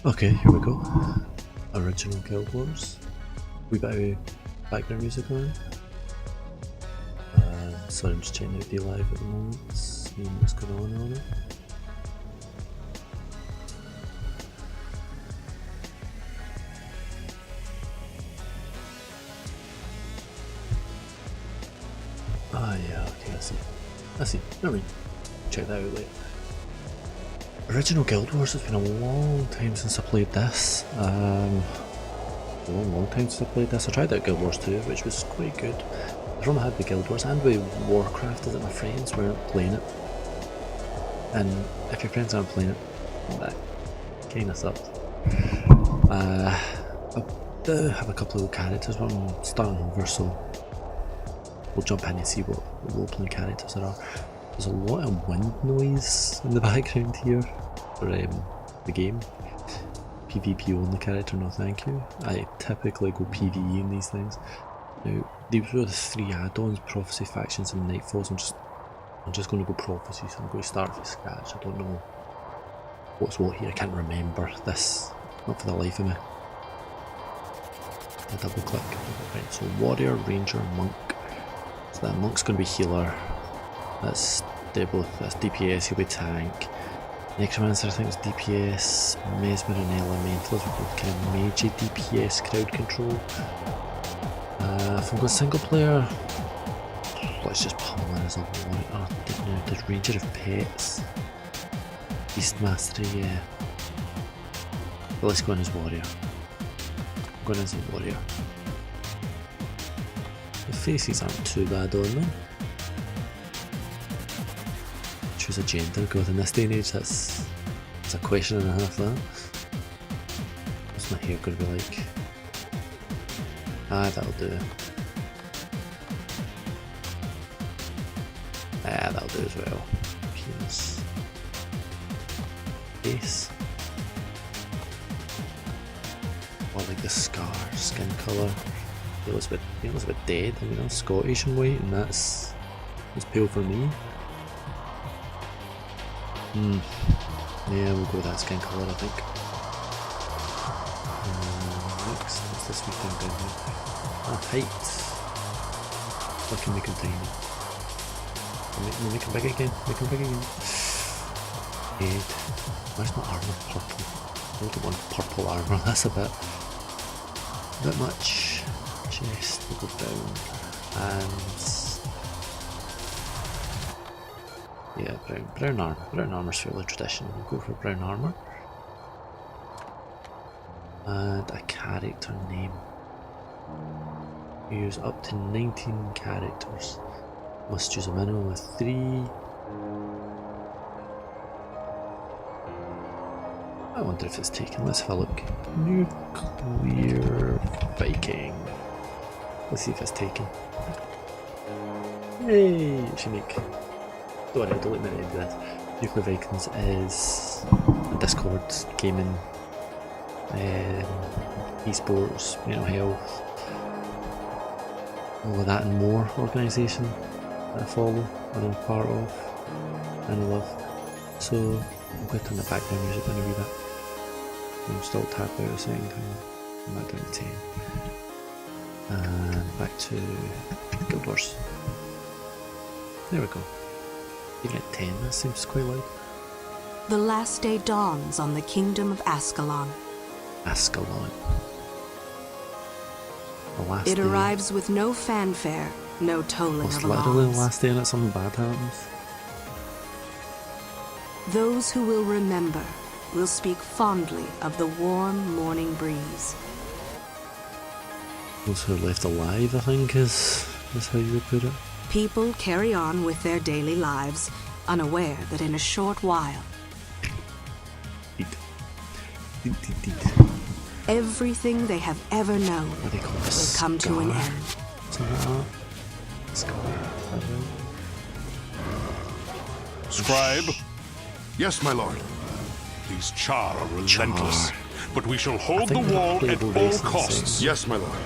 Okay, here we go. Original Guild Wars. We got a background music on. Sorry, I'm just checking out the live at the moment, seeing what's going on it. Ah, yeah, okay, I see. Never mind. Check that out later. Original Guild Wars, it's been a long time since I played this. Long time since I played this. I tried out Guild Wars 2, which was quite good. The problem I had with Guild Wars and with Warcraft is that my friends weren't playing it. And if your friends aren't playing it, that kinda sucks. I do have a couple of characters, but I'm starting over, so we'll jump in and see what role-playing characters there are. There's a lot of wind noise in the background here for the game. PvP only character, no thank you. I typically go PvE in these things. Now, these were the 3 add-ons, Prophecy, Factions and Nightfalls. I'm just going to go Prophecy, so I'm going to start from scratch. I don't know what's what here, I can't remember this, not for the life of me. I double click. Right, so Warrior, Ranger, Monk. So that Monk's going to be healer. That's DPS, he'll be tank. Necromancer I think is DPS, Mesmer and Elemental is kind of major DPS crowd control. If I'm going single player, let's just pummel in as a warrior. Oh, no, the Ranger of Pets. Beast Mastery, yeah. But let's go in as warrior. I'm going in as a warrior. The faces aren't too bad on them. Choose a gender, God, in this day and age that's a question and a half that. What's my hair going to be like? Ah, that'll do. Ah, that'll do as well. Penis. Face. I like the scar, skin colour. He looks a bit dead. I mean, I'm Scottish and white, and that's pale for me. Yeah, we'll go with that skin colour, I think. Next, what's this we found down here? Ah, height. I can make him tiny. Make him big again. Make him big again. Head. Where's my armour? Purple. I don't want purple armour. That's a bit much. Chest. We'll go down. And yeah, brown armour. Brown armour's fairly traditional. We'll go for brown armour. And a character name. Use up to 19 characters. Must choose a minimum of 3. I wonder if it's taken. Let's have a look. Nuclear Viking. Let's see if it's taken. Yay! It's unique. Don't worry, don't let me into this. Nuclear Vikings is a Discord, gaming, esports, mental health, all of that and more organisation that I follow and I'm part of and I love. So I'm going to turn the background music down a wee bit. I'm still tapped out a second time. I'm back down to 10. And back to Guild Wars. There we go. Even at 10, that seems quite light. The last day dawns on the kingdom of Ascalon. Ascalon. The last It day. arrives with no fanfare, no tolling It's of literally the alarms. last day and something bad happens. Those who will remember will speak fondly of the warm morning breeze. Those who are left alive, I think, is how you would put it. People carry on with their daily lives, unaware that in a short while, everything they have ever known What do they call it? will come to an Scar? end. Something like that. Scar. Scribe? Yes, my lord. These Char are relentless, but we shall hold the wall at all costs. Yes, my lord.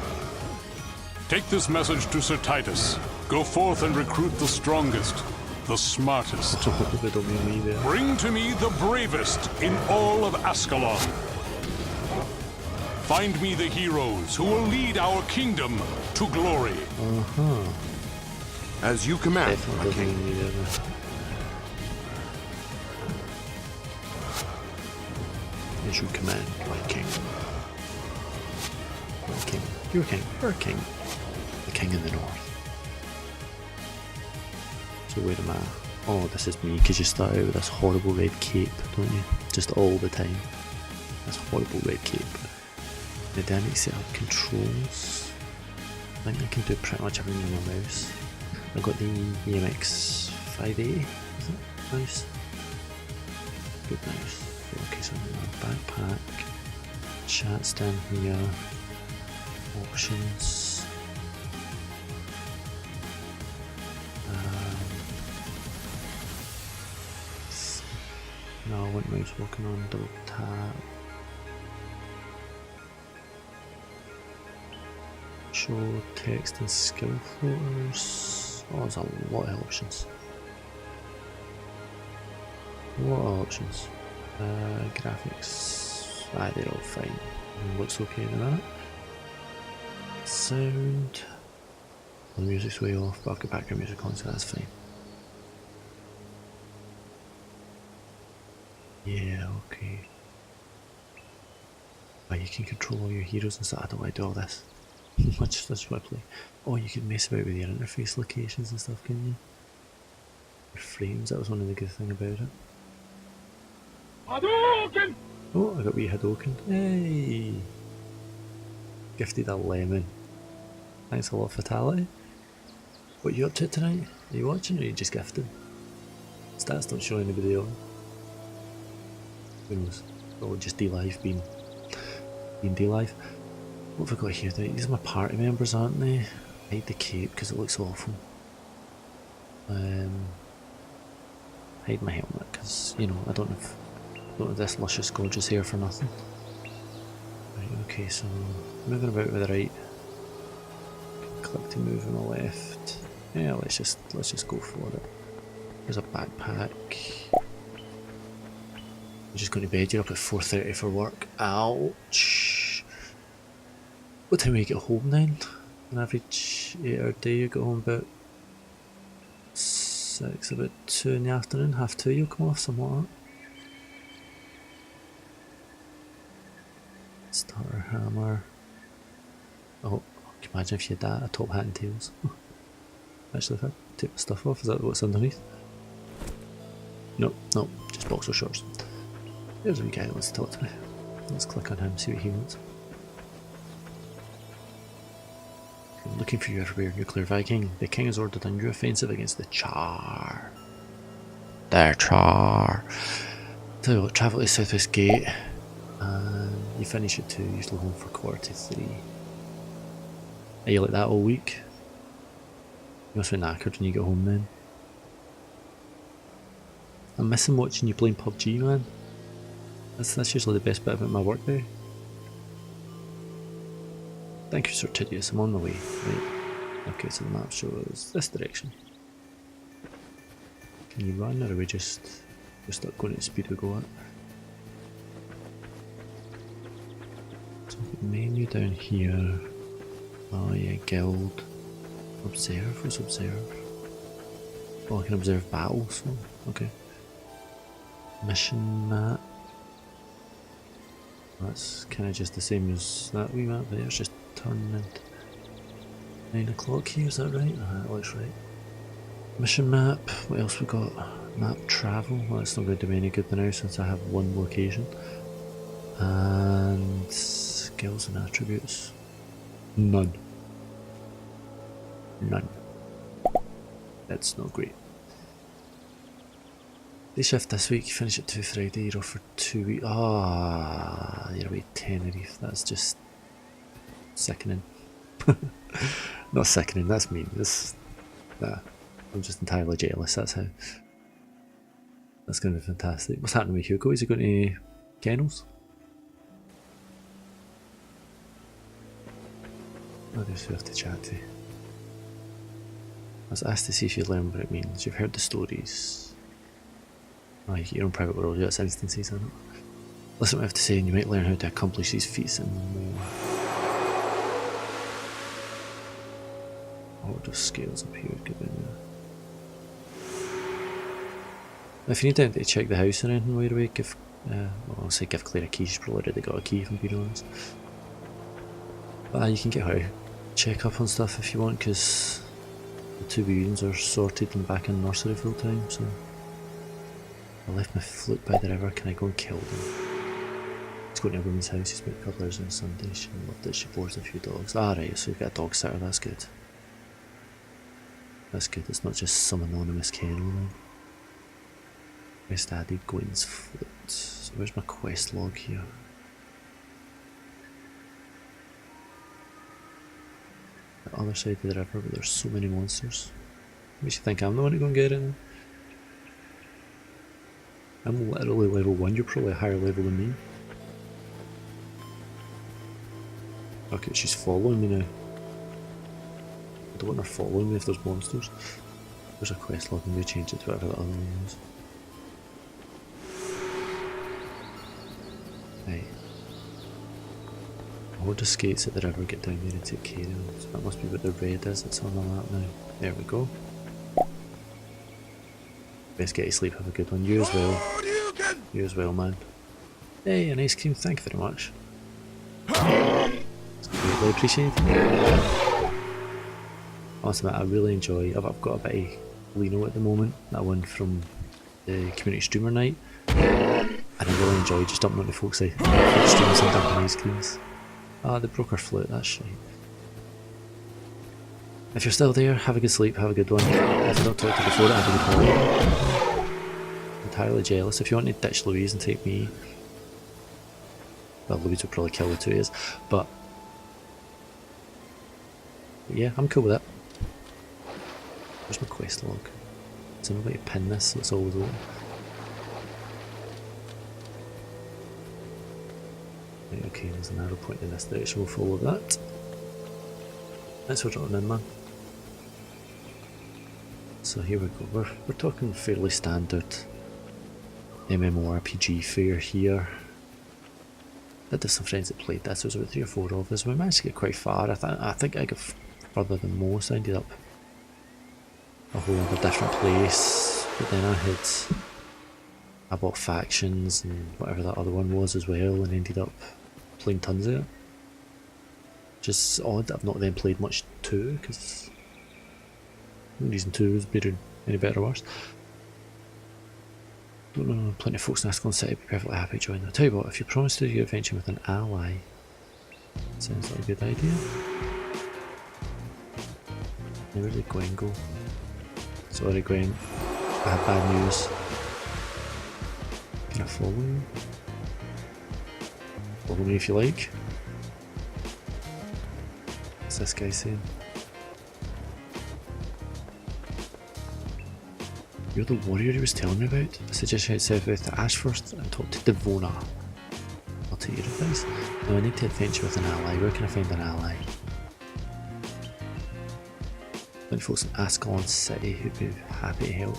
Take this message to Sir Titus. Go forth and recruit the strongest, the smartest. Bring to me the bravest in all of Ascalon. Find me the heroes who will lead our kingdom to glory. As you command, my king. As you command, my king. My king. Your king. Her king. The king in the north. So where am I? Oh, this is me, because you start out with this horrible red cape, don't you? Just all the time. This horrible red cape. Now do I need to set up controls? I think I can do pretty much everything on my mouse. I've got the EMX 580, is it? Mouse. Good mouse. Okay, so backpack. Chat's down here. Options. No, what mouse working on? Double tap. Show text and skill floaters. Oh, there's a lot of options. Graphics. They're all fine. Looks okay in a minute. Sound. Well, the music's way off, but I've got background music on, so that's fine. Yeah, okay. Oh, you can control all your heroes and stuff. I don't want to do all this. Much play. Oh, you can mess about with your interface locations and stuff, can you? Your frames, that was one of the good things about it. Hadouken! Oh, I got wee Hadouken. Hey! Gifted a lemon. Thanks a lot, Fatality. What are you up to tonight? Are you watching or are you just gifted? Stats don't show anybody on. Who knows? Or just D-Live being D-Live. What have I got here? These are my party members, aren't they? Hide the cape because it looks awful. Hide my helmet because, you know, I don't have this luscious gorgeous hair for nothing. Right, okay, so moving about with the right. Click to move on the left. Yeah, let's just go for it. There's a backpack. I'm just going to bed. You're up at 4:30 for work. Ouch. What time do you get home then? An average 8-hour day, you get home about 6, about 2 in the afternoon, half 2 you'll come off, something like that. Starter hammer. Oh, can you imagine if you had that, a top hat and tails? Actually, if I take my stuff off, is that what's underneath? Nope, just boxer shorts. There's a wee guy that wants to talk to me. Let's click on him, see what he wants. I'm looking for you everywhere, nuclear Viking. The king has ordered a new offensive against the Char. Their Char. Tell you what, travel to Southwest Gate. And you finish at 2, usually home for 2:45. Are you like that all week? You must be knackered when you get home then. I'm missing watching you playing PUBG, man. That's usually the best bit about my workday. Thank you, Sir Tidius, I'm on my way. Right. Okay, so the map shows this direction. Can you run, or are we just stuck going at the speed we go at? So menu down here. Oh yeah, guild. Observe, what's observe? Oh, I can observe battles, okay. Mission map. That's kind of just the same as that wee map there, it's just turning into 9 o'clock here, is that right? That looks right. Mission map, what else we got? Map travel, well that's not going to do me any good now since I have one location. And skills and attributes. None. That's not great. Day shift this week, you finish at 2 Friday, you're off for 2 weeks. Ah, you're away Tenerife, that's just sickening. Not sickening, that's mean. Nah, I'm just entirely jealous, that's how. That's going to be fantastic. What's happening with Hugo? Is he going to Kennels? Others who have to chat to. I was asked to see if you learn what it means. You've heard the stories. Oh, you get your own private world, that's instances in it. Listen to what I have to say and you might learn how to accomplish these feats and more. Order scales appeared given you. If you need time to check the house or anything while you're away, give well, I'll say give Claire a key, she's probably already got a key if I'm being honest. But you can get her check up on stuff if you want, because the two beings are sorted and back in nursery full time, so I left my flute by the river, can I go and kill them? He's going to a woman's house, he's met a couple hours on Sunday, she loved it, she boards a few dogs. Ah right, so you've got a dog sitter, that's good. That's good, it's not just some anonymous kennel then. Quest added, Gwen's flute. So where's my quest log here? The other side of the river, but there's so many monsters. Makes you think I'm the one to go and get it. I'm literally level 1, you're probably a higher level than me. Okay, she's following me now. I don't want her following me if there's monsters. There's a quest log, maybe change it to whatever the other one is. Right. Horde of skates at the river, get down there and take care of them. So that must be what the red is that's on the map now. There we go. Best get to sleep, have a good one. You as well. You as well, man. Hey, an ice cream, thank you very much. It's greatly appreciated. I must admit, I really enjoy, I've got a bit of Lino at the moment, that one from the community streamer night. And I really enjoy just jumping onto folks' streams and dumping ice creams. Ah, they broke our flute, that's right. If you're still there, have a good sleep, have a good one. If I don't talk to you before it, have a good holiday. Entirely jealous. If you want to ditch Louise and take me, well, Louise would probably kill the two of us, but yeah, I'm cool with it. Where's my quest log? Is there no way to pin this so it's always open? Right, okay, there's an arrow pointing in this direction, we'll follow that. Let's go on in, man. So here we go, we're talking fairly standard MMORPG fare here. I did have some friends that played this, there was about 3 or 4 of us, we managed to get quite far. I think I got further than most. I ended up a whole other different place, but then I bought factions and whatever that other one was as well, and ended up playing tons of it. Just odd that I've not then played much 2, because no reason 2 was any better or worse. Don't know, plenty of folks in Ascalon City would be perfectly happy to join. I'll tell you what, if you promise to do your adventure with an ally, sounds like a good idea. Now where did Gwen go? Sorry Gwen, I have bad news. Can I follow you? Follow me if you like. What's this guy saying? You're the warrior he was telling me about? I suggest you head southwest to Ashford and talk to Devona. I'll take your advice. Now I need to adventure with an ally. Where can I find an ally? Plenty of folks in Ascalon City who'd be happy to help.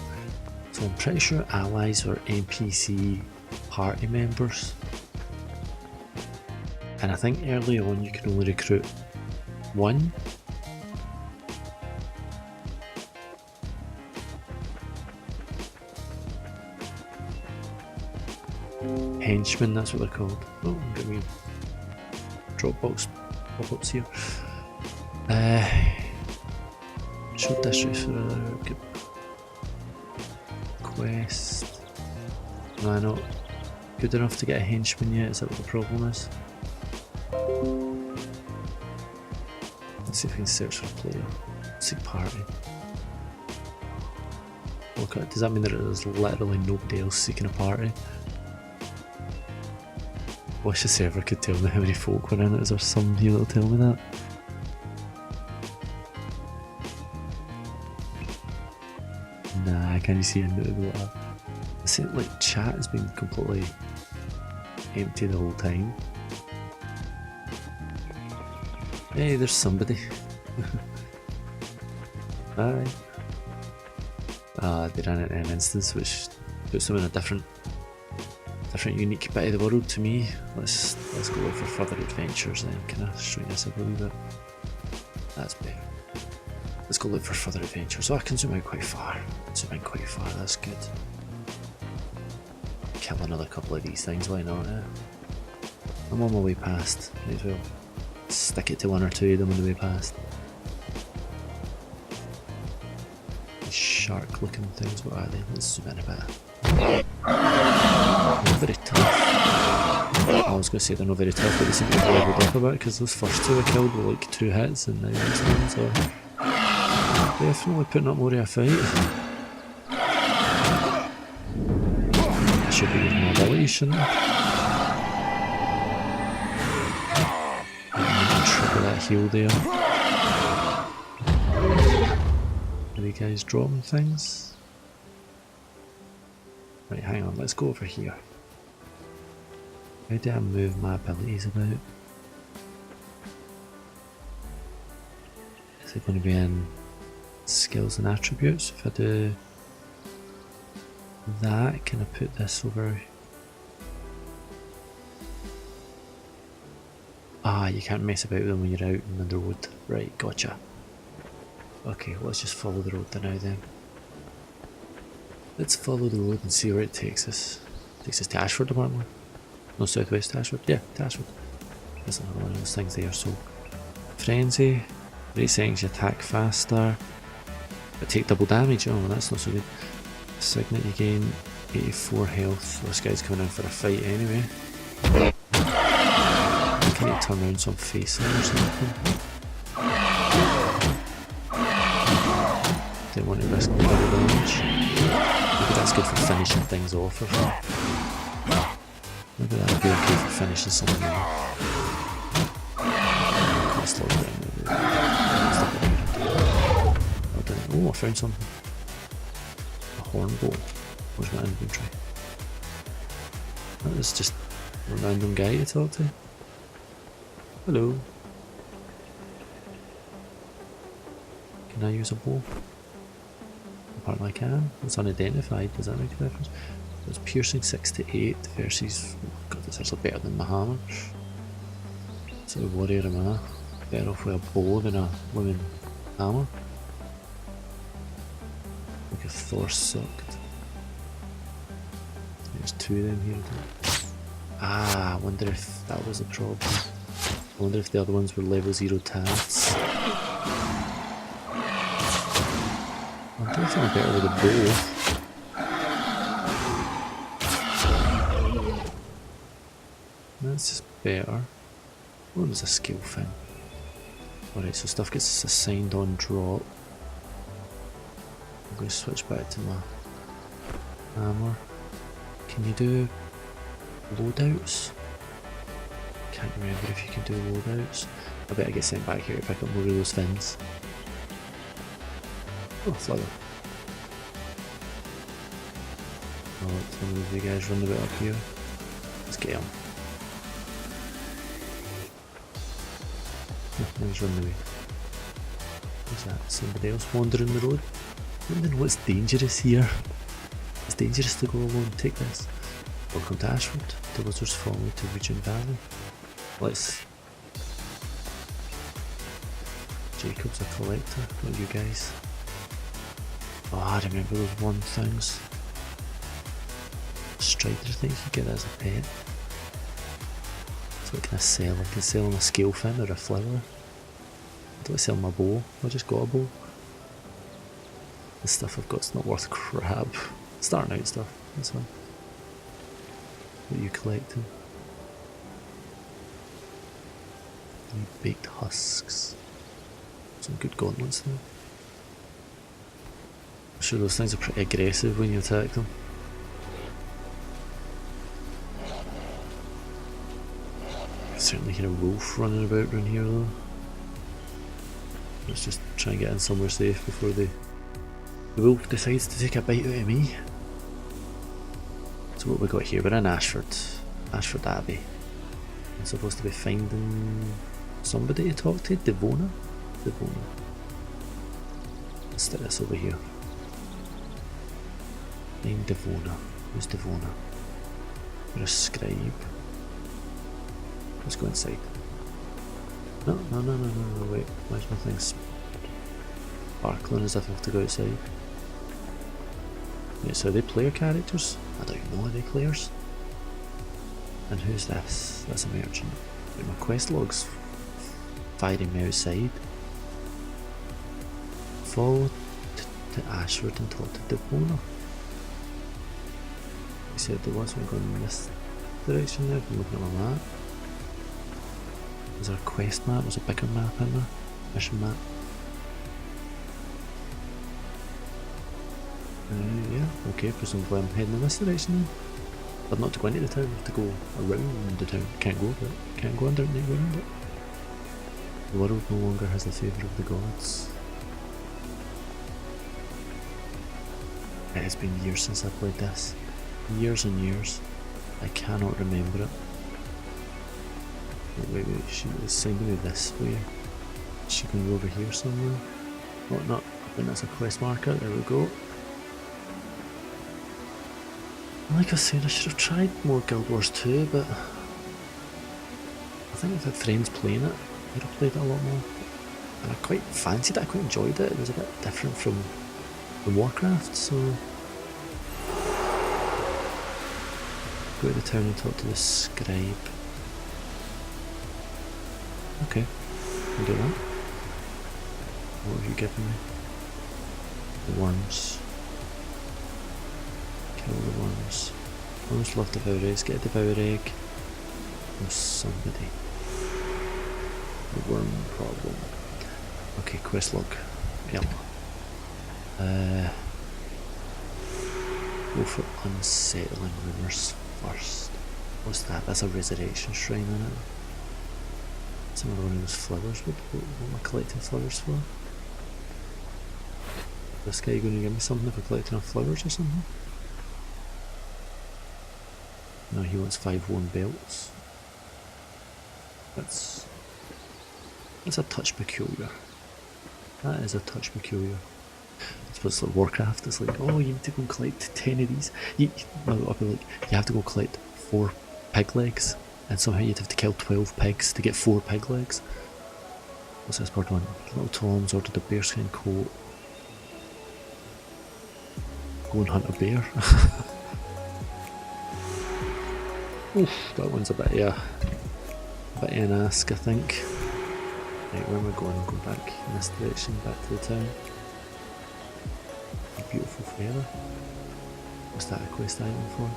So I'm pretty sure allies are NPC party members. And I think early on you can only recruit 1. Henchmen, that's what they're called. Oh, I'm getting me Dropbox pop-ups here. Show districts for a quest. Am I not good enough to get a henchman yet? Is that what the problem is? Let's see if we can search for a player. Seek party. Look at, does that mean that there's literally nobody else seeking a party? Wish the server could tell me how many folk were in it. Is there someone here that'll tell me that? Nah, can you see a note? I see like chat has been completely empty the whole time. Hey, there's somebody. Bye. They ran it in an instance, which puts them in a different unique bit of the world to me. Let's go for further adventures then. Can I shrink this up a wee bit? That's better. Let's go look for further adventures. Oh, I can zoom out quite far. Zoom in quite far, that's good. Kill another couple of these things, why not? Eh? I'm on my way past. Might as well stick it to one or two of them on the way past. These shark looking things, what are they? Let's zoom in a bit. Not very tough. I was going to say they're not very tough, but they seem to have leveled up a bit because those first two I killed were like 2 hits and now these ones are definitely putting up more of a fight. I should be using my abilities, shouldn't I? Trigger that heal there. Are you guys dropping things? Right, hang on, let's go over here. How do I move my abilities about? Is it going to be in skills and attributes? If I do that, can I put this over? Ah, you can't mess about with them when you're out on the road. Right, gotcha. Okay, let's just follow the road now then. Let's follow the road and see where it takes us. Takes us to Ashford apparently. No, southwest Ashford. Yeah, to Ashford. There's another one of those things there. So, frenzy. Rate settings, you attack faster. But take double damage. Oh, that's not so good. Signet, you gain 84 health. This guy's coming in for a fight anyway. Can you turn around so I'm facing or something? Didn't want to risk double damage. Maybe that's good for finishing things off. Maybe that would be okay for finishing something off. Slow down maybe. Oh, I found something. A horn bow. Where's my inventory? That was just a random guy to talk to. Hello. Can I use a bow? Apparently I can. It's unidentified. Does that make a difference? It's piercing 6 to 8 versus. Oh god, that's actually better than my hammer. So warrior am I? Better off with a bow than a woman hammer. Like if Thor sucked. There's 2 of them here. Ah, I wonder if that was a problem. I wonder if the other ones were level 0 tats. I don't think I'm better with a bow. That's just better. What was a skill thing? Alright, so stuff gets assigned on drop. I'm going to switch back to my hammer. Can you do loadouts? Can't remember if you can do loadouts. I bet I get sent back here to pick up more of those fins. Oh, flower. Oh, look, one of the guys running about up here. Let's get him. Now he's running away. What's that? Somebody else wandering the road? I don't know what's dangerous here. It's dangerous to go alone. Take this. Welcome to Ashford. The wizards follow to Regent Valley. Let's. Jacob's a collector. Not you guys. Oh, I remember those one things. Strider things you get as a pet. So what can I sell? I can sell a scale fin or a flower. Do I sell my bow? I just got a bow. The stuff I've got's not worth crap. Starting out stuff, that's fine. What are you collecting? Baked husks. Some good gauntlets there. I'm sure those things are pretty aggressive when you attack them. I certainly hear a wolf running about around here though. Let's just try and get in somewhere safe before the wolf decides to take a bite out of me. So what we got here? We're in Ashford. Ashford Abbey. I'm supposed to be finding somebody to talk to. Devona? Devona. Let's stick this over here. Name Devona. Who's Devona? You're a scribe. Let's go inside. No, wait. Where's my thing sparkling as if I have to go outside? Wait, so are they player characters? I don't even know, are they players? And who's this? That's a merchant. Wait, my quest log's firing me outside. Follow to Ashford and talk to Devona. He said there was one going in this direction there. I'm looking at my map. Is there a quest map? There's a bigger map in there. Mission map. Yeah, okay, presumably I'm heading in this direction then. But not to go into the town, I have to go around the town. Can't go over it. Can't go underneath around it. The world no longer has the favour of the gods. It has been years since I played this. Years and years. I cannot remember it. Wait, she was sending me this way. She can go over here somewhere. Oh, no, I think that's a quest marker. There we go. Like I said, I should have tried more Guild Wars 2, but I think if I had friends playing it, I would have played it a lot more. And I quite fancied it, I quite enjoyed it. It was a bit different from Warcraft, so go to the town and talk to the scribe. Okay, I'll do that. What have you given me? The worms. Kill the worms. Worms love devour eggs. Get a devour egg from somebody. The worm problem. Okay, quest log. Yep. Go for unsettling rumours first. What's that? That's a resurrection shrine in it. Some of those flowers. What am I collecting flowers for? This guy going to give me something if I collect enough flowers or something? No, he wants 5 worn belts. That's a touch peculiar. That is a touch peculiar. I suppose it's like Warcraft. It's like, oh, you need to go and collect 10 of these. I'll be like, you have to go collect 4 pig legs, and somehow you'd have to kill 12 pigs to get 4 pig legs. What's this part 1? Little Tom's ordered a bearskin coat. Go and hunt a bear. Oof, that one's a bit an ask, I think. Right, where am I going? I'm going back in this direction, back to the town. A beautiful feather. What's that a quest item for?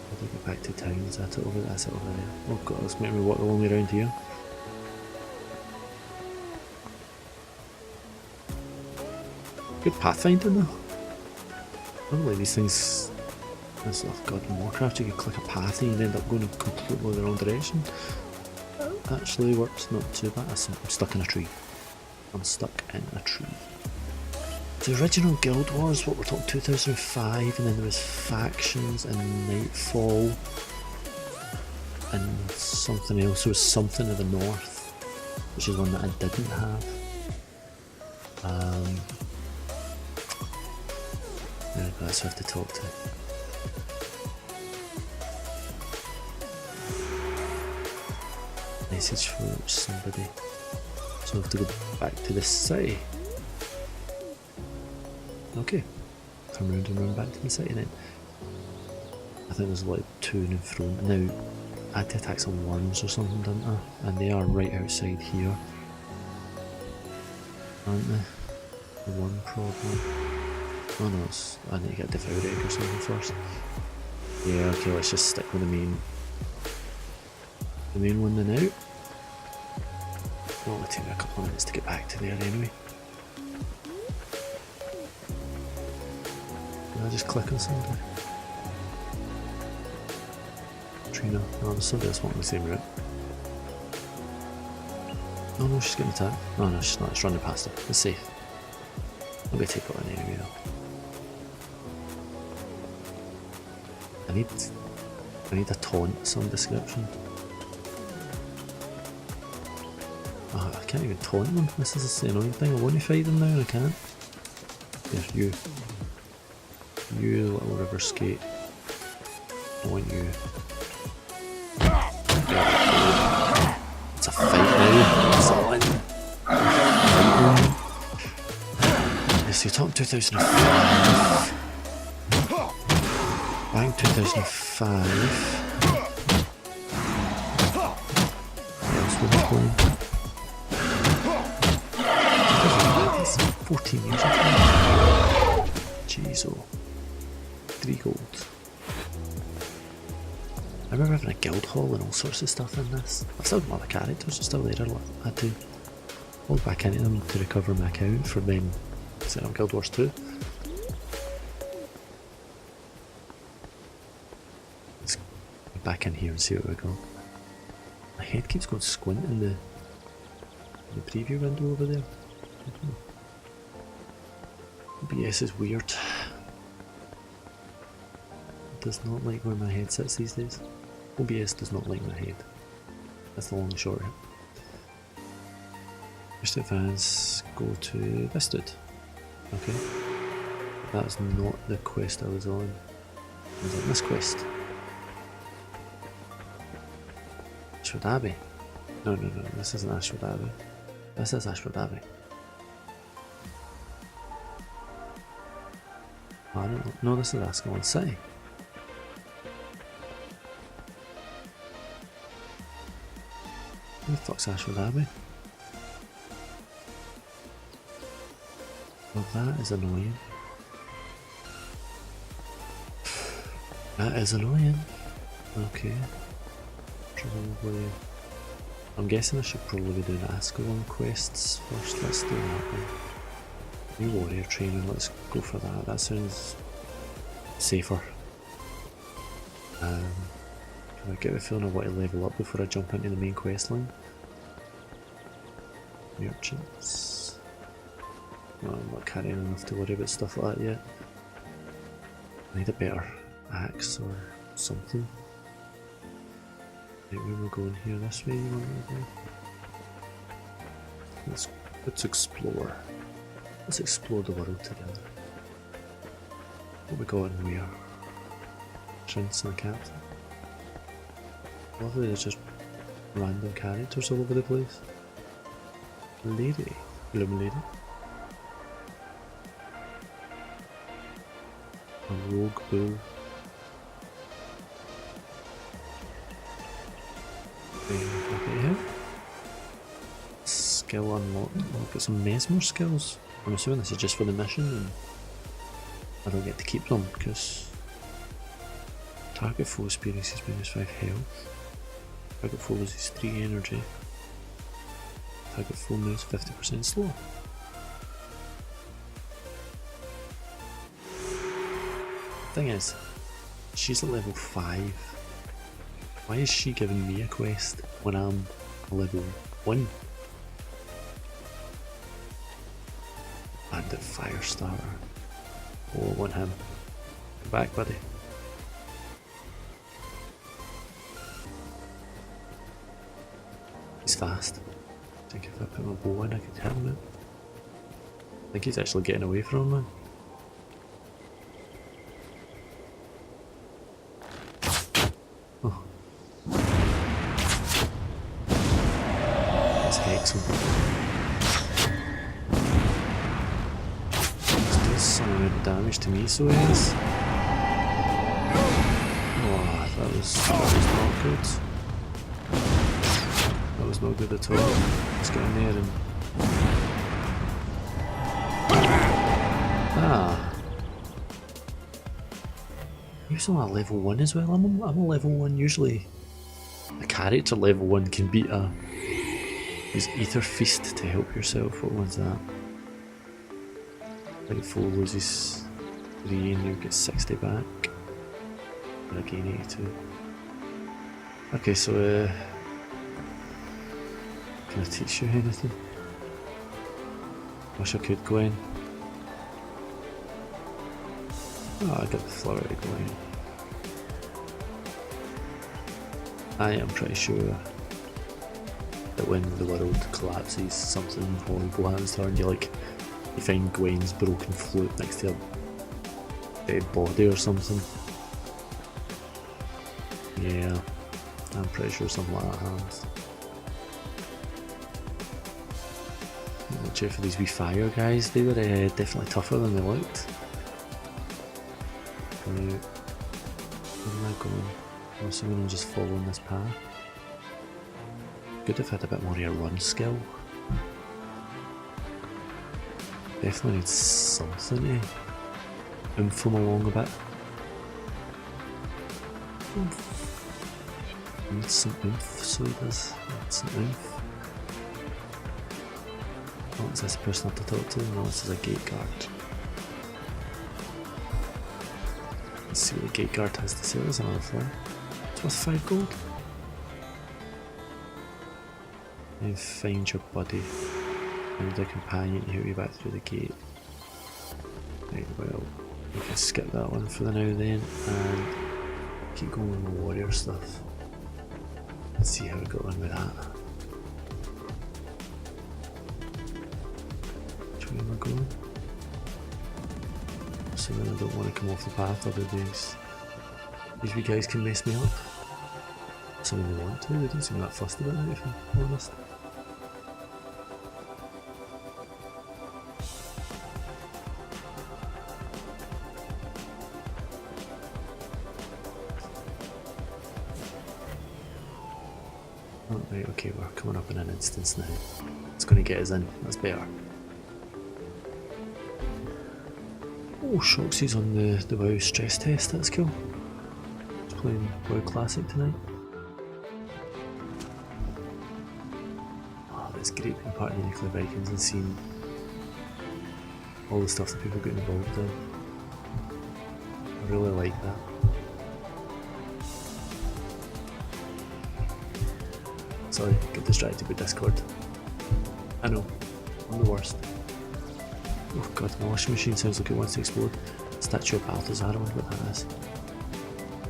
How do I get back to town? Is that it over there? That's it over there. Oh god, let's make me walk the long way around here. Good pathfinding though. Normally these things, oh god, in Warcraft you could click a path and you end up going in completely the wrong direction. Actually works not too bad. I'm stuck in a tree. I'm stuck in a tree. The original Guild Wars, what we're talking 2005, and then there was Factions and Nightfall and something else. There was something of the North, which is one that I didn't have. That's who I have to talk to. Message for somebody. So I have to go back to this city. Okay. Turn around and run back to the city then. I think there's like 2 in front. Now, I had to attack some worms or something, didn't I? And they are right outside here. Aren't they? The worm problem. Oh no, I need to get a devour egg or something first. Yeah, okay, let's just stick with the main one then out. It'll only take me a couple of minutes to get back to there anyway. Can I just click on somebody? Trina. Oh, there's somebody else walking the same route. Oh no, she's getting attacked. Oh no, she's not, it's running past her. It's safe. I'm going to take it on anyway though. I need I need a taunt of some description. Oh, I can't even taunt them. This is the annoying thing. I want to fight them now and I can't. Yes, you. You little river skate. I want you. It's a fight now. It's all in. Yes, you're talking 2005. Bang 2005. What else were we playing? 14 years ago. Jeez, oh. 3 gold. I remember having a guild hall and all sorts of stuff in this. I've still got all the characters, are still there. I had to log back into them to recover my account for then setting up Guild Wars 2. Let's go back in here and see what we got. My head keeps going squint in the preview window over there. OBS is weird. It does not like where my head sits these days. OBS does not like my head. That's the long and short of it. Just to advance, go to this dude. Okay. That's not the quest I was on. I was on this quest. Ashford Abbey. No, this isn't Ashford Abbey. This is Ashford Abbey. Oh, I don't know. No, this is Ascalon City. Who the fuck's Ashford Abbey? Well, that is annoying. That is annoying. Okay. Probably. I'm guessing I should probably be doing Ascalon quests first. Let's do that one. New warrior training, let's go for that. That sounds safer. Can I get the feeling I want to level up before I jump into the main quest line? Merchants. No, I'm not carrying enough to worry about stuff like that yet. I need a better axe or something. Right, where we're going here, this way you want me to go? Let's explore. Let's explore the world together. What we got in here? Prince and a captain. Lovely, there's just random characters all over the place. Lady. Bloom lady. A rogue bull. Okay, here. Skill unlocked. I've got some mesmer skills. I'm assuming this is just for the mission and I don't get to keep them because target foe experiences minus 5 health. Target foe loses 3 energy. Target foe moves 50% slower. Thing is, she's at level 5. Why is she giving me a quest when I'm level 1? Bandit Firestarter. Oh, I want him. Come back, buddy. He's fast. I think if I put my bow in, I could hit him. I think he's actually getting away from me. Oh. Let's hex him. He's doing some amount of damage to me, so he is. Oh, that was not good. That was not good at all. Let's get in there and... Ah! He was on a level 1 as well. I'm a level 1. Usually a character level 1 can beat a... Use Ether Feast to help yourself. What one's that? Like foe loses 3 and you get 60 back. And I gain 82. Okay, so can I teach you anything? Wish I could go in. Oh, I got the flurry going. I am pretty sure that when the world collapses, something horrible happens to her, and you find Gwen's broken flute next to her dead body or something. Yeah, I'm pretty sure something like that happens. Watch out for these wee fire guys, they were definitely tougher than they looked. Now, where am I going? I'm assuming I'm just following this path. Good if I had a bit more of your run skill. Definitely needs something to oomph him along a bit. Needs some oomph, so he does. Needs some oomph. What is this person I have to talk to? No, this is a gate guard. Let's see what the gate guard has to say. There's another floor. It's worth 5 gold. And find your buddy. Find a companion to help you back through the gate. Right, well, we can skip that one for the now then, and keep going with the warrior stuff. Let's see how we got on with that. Which way am I going? So then I don't want to come off the path, otherwise these wee guys can mess me up. Assuming they want to, they don't seem that fussed about it if I'm honest. Oh, right, okay, we're coming up in an instance now. It's going to get us in, that's better. Oh, Shoxy's on the WoW stress test, that's cool. He's playing WoW Classic tonight. Oh, it's great being part of the Nuclear Vikings and seeing all the stuff that people get involved in. I really like that. Sorry, get distracted with Discord. I know, I'm the worst. Oh god, my washing machine sounds like it wants to explode. Statue of Balthazar, I wonder what that is.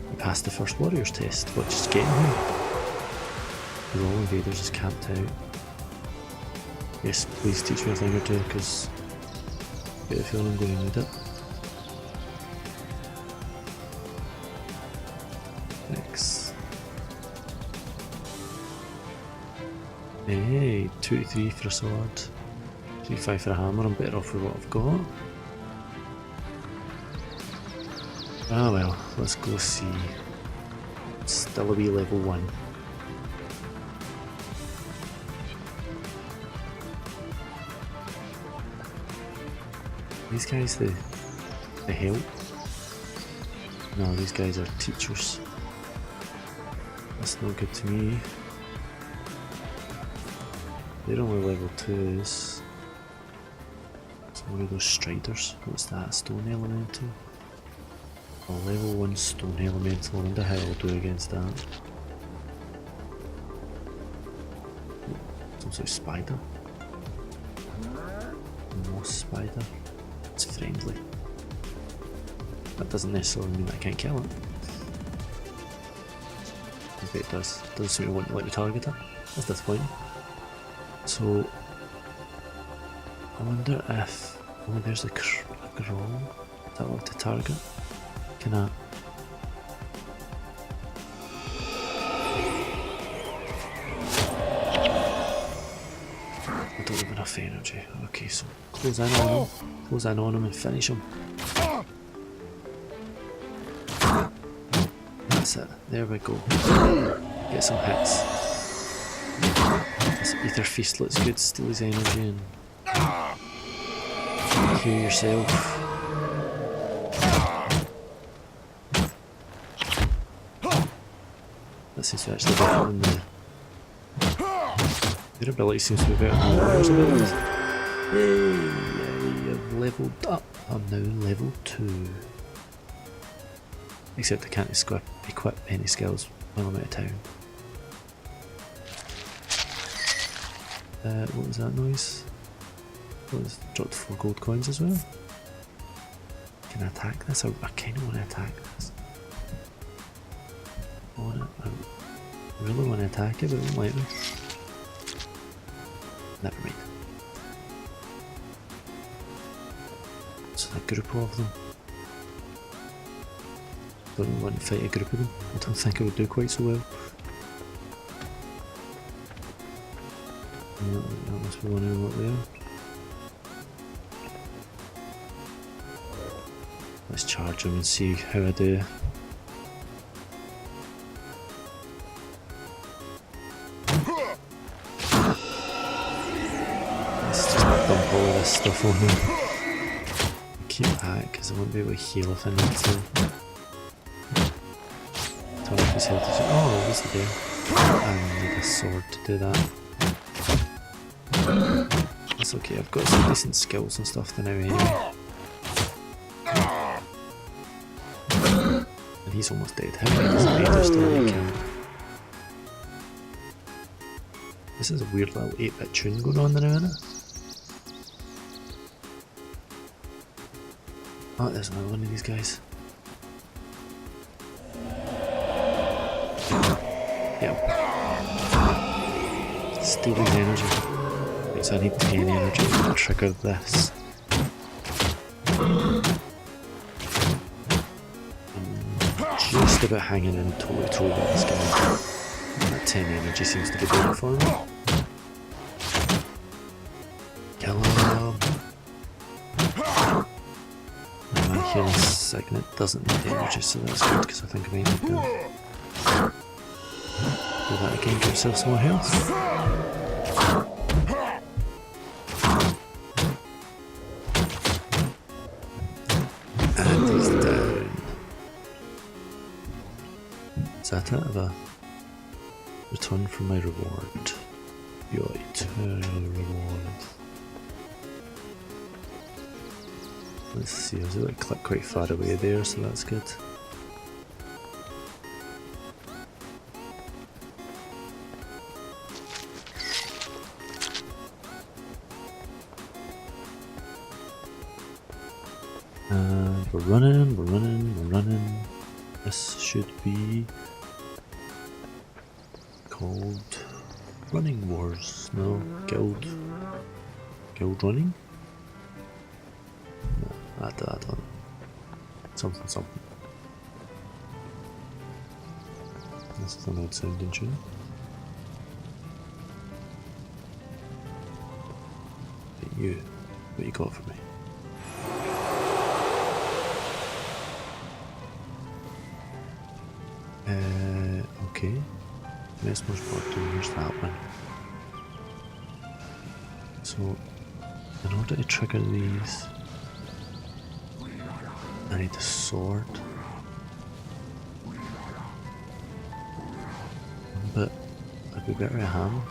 We passed the first warriors test, but just getting here. The all invaders is camped out. Yes, please teach me a thing or two, because I get a feeling I'm going to need it. Thanks. Hey, 2 to 3 for a sword, 3 to 5 for a hammer. I'm better off with what I've got. Ah well, let's go see. It's still a wee level 1. These guys, they help? No, these guys are teachers. That's not good to me. They're only level 2s. It's one of those striders. What's that? Stone elemental? A level 1 stone elemental. I wonder how I'll do against that. Some sort of spider. Moss spider. It's friendly. That doesn't necessarily mean that I can't kill it. Okay, it does. It doesn't seem to want to let me target it. That's disappointing. So, I wonder if... Oh, there's a growl that I want to target. Can I... I don't have enough energy. Okay, so close in on him. Close in on him and finish him. That's it. There we go. Get some hits. This Ether Feast looks good, steal his energy and heal yourself. That seems to actually be better than the... Their ability seems to be better than the warrior's abilities. Yay, I've leveled up. I'm now level 2. Except I can't equip any skills while I'm out of town. What was that noise? Oh, it's dropped 4 gold coins as well. Can I attack this? I kind of want to attack this. I want to really want to attack it, but it won't let me. Never mind. It's a group of them. Don't want to fight a group of them. I don't think it would do quite so well. No, that must be one of them up there. Let's charge him and see how I do. Let's just dump all of this stuff on him. Keep that because I won't be able to heal if I need to. Turn off his health. Oh, what's he doing? I need a sword to do that. That's okay, I've got some decent skills and stuff to now anyway. And he's almost dead. How many does he need still to kill? This is a weird little 8-bit tune going on there, isn't it? Oh, there's another one of these guys. Yep. Steal his energy. Right, so I need 10 energy to trigger this. Just about hanging in totally with this guy. That 10 energy seems to be doing it for me. Kill him! My healing signet doesn't need energy, so that's good because I think I might need to do that again, give yourself some more health. And he's down. Is that it? Have a return from my reward. Your eternal reward. Let's see, I was able to click quite far away there, so that's good. And we're running. This should be called Running Wars. No, Guild Running? No, I don't know. Something. This is an odd sounding tune. But you, what you got for me? Okay. Mesmer's bottom, here's that one. So, in order to trigger these, I need a sword. But I'd be better at a hammer.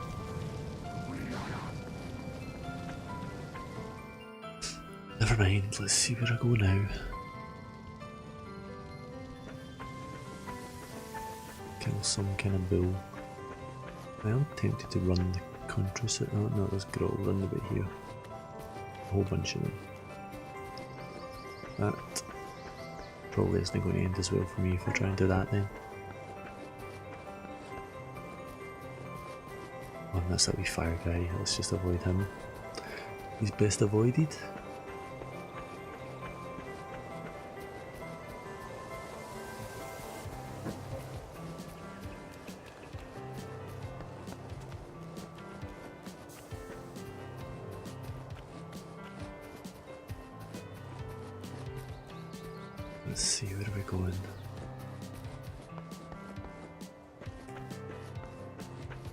Never mind, let's see where I go now. Kill some kind of bull. I am tempted to run the countryside. Oh no, there's Growl run a bit here. A whole bunch of them. That probably isn't going to end as well for me if I try and do that then. Oh, and that's that wee fire guy. Let's just avoid him. He's best avoided. Let's see, where are we going?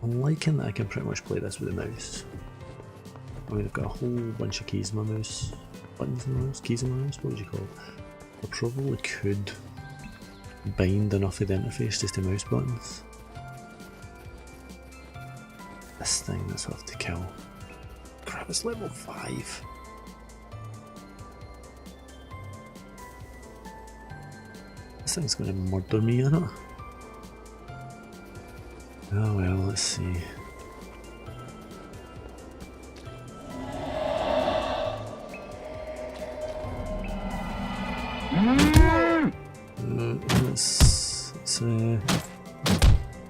I'm liking that I can pretty much play this with a mouse. I mean, I've got a whole bunch of keys in my mouse. Buttons in my mouse? Keys in my mouse? What would you call it? I probably could bind enough of the interface just to mouse buttons. This thing that's off to kill. Crap, it's level 5. This thing's gonna murder me, isn't it? Oh well, let's see. Let's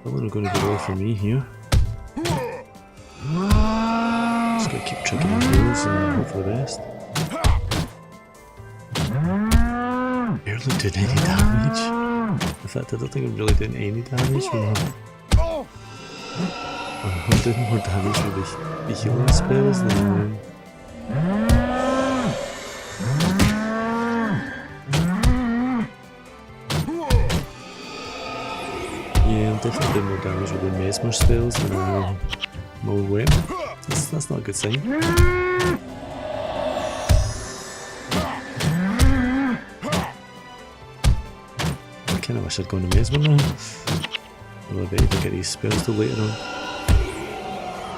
Probably going to go away for me here. Just gotta keep tricking his moves and hope for the best. Barely doing any damage. In fact, I don't think I'm really doing any damage when I'm doing more damage with the healing spells than yeah, I'm definitely doing more damage with the mesmer spells than my web. That's not a good sign. I kinda wish I'd gone to mesmer now. Well, I bet if I get these spells till later on.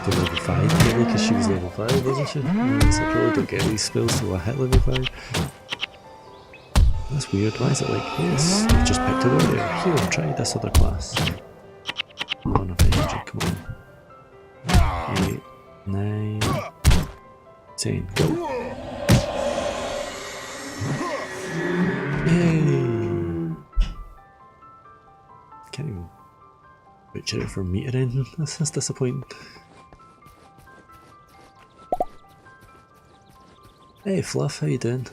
To level 5 probably, because she was level 5, wasn't she? So I probably don't get these spells till I hit level 5. That's weird, why is it like, yes, you've just picked a warrior, here, try this other class. Not enough energy, come on. 8, 9, 10, go! Yay! Can't even butcher it for meter ending, that's disappointing. Hey Fluff, how you doing?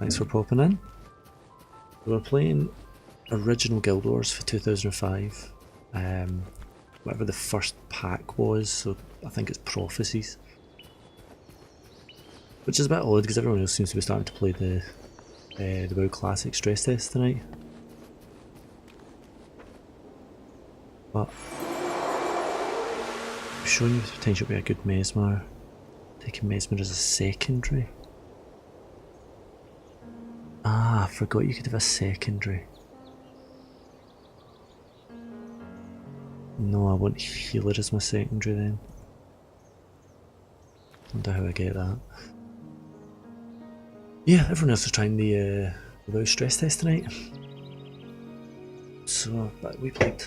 Thanks for popping in. We're playing original Guild Wars for 2005. Whatever the first pack was, so I think it's Prophecies. Which is a bit odd because everyone else seems to be starting to play the WoW Classic stress test tonight. But I'm showing you the potential to be a good Mesmer. Taking Mesmer as a secondary. Ah, I forgot you could have a secondary. No, I want Healer as my secondary then. Wonder how I get that. Yeah, everyone else is trying the WoW stress test tonight. So, but we played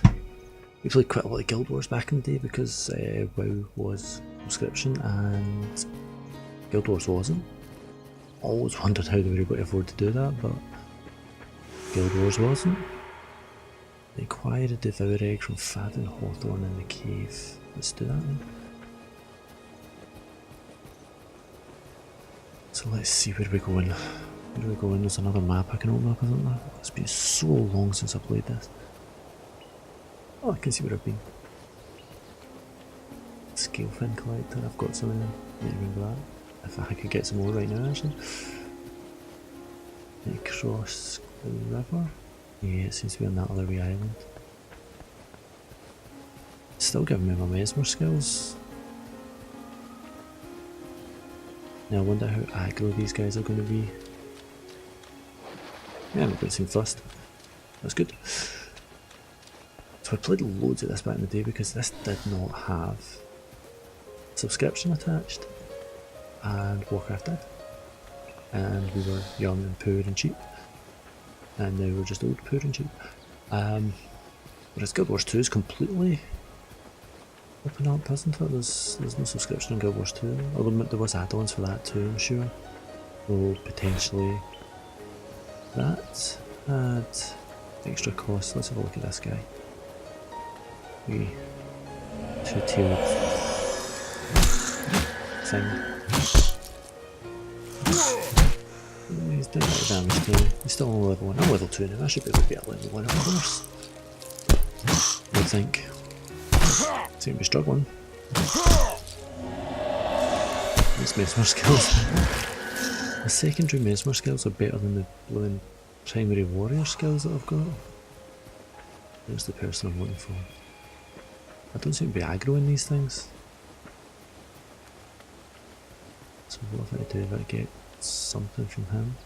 quite a lot of Guild Wars back in the day because WoW was subscription and Guild Wars wasn't. Always wondered how they were able to afford to do that, but Guild Wars wasn't. They acquired a Devour Egg from Fadden Hawthorne in the cave. Let's do that then. So let's see where we're going. Where are we going? There's another map I can open up, isn't there? It's been so long since I played this. Oh, I can see where I've been. Scalefin Collector, I've got some in there. I remember that. If I could get some more right now, actually. Across the river. Yeah, it seems to be on that other wee island. Still giving me my Mesmer skills. Now I wonder how aggro these guys are going to be. Yeah, I'm going to seem first. That's good. So I played loads of this back in the day because this did not have subscription attached. And Warcraft did. And we were young and poor and cheap. And now we're just old, poor and cheap. Whereas Guild Wars 2 is completely open up, isn't it? There's no subscription on Guild Wars 2. Although there was add-ons for that too, I'm sure. So potentially that had extra cost. Let's have a look at this guy. We two-tailed thing. He's doing a bit of damage too. He's still on level 1. I'm level 2 now. I should be able to get level 1 of course. I think. Seem to be struggling. These Mesmer skills. The secondary Mesmer skills are better than the blooming primary warrior skills that I've got. There's the person I'm looking for. I don't seem to be aggroing these things. So what if I do if I get something from him?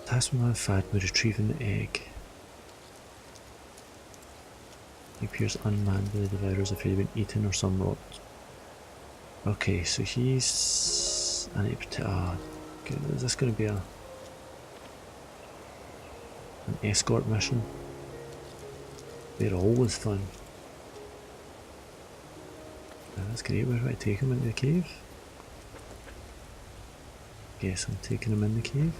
Task from my Fad with retrieving the egg. He appears unmanned by the devourers if he'd been eaten or some rot. Okay, so he's... I need to... okay, is this going to be an escort mission? They're always fun. That's great, where do I take him into the cave? Guess I'm taking him in the cave.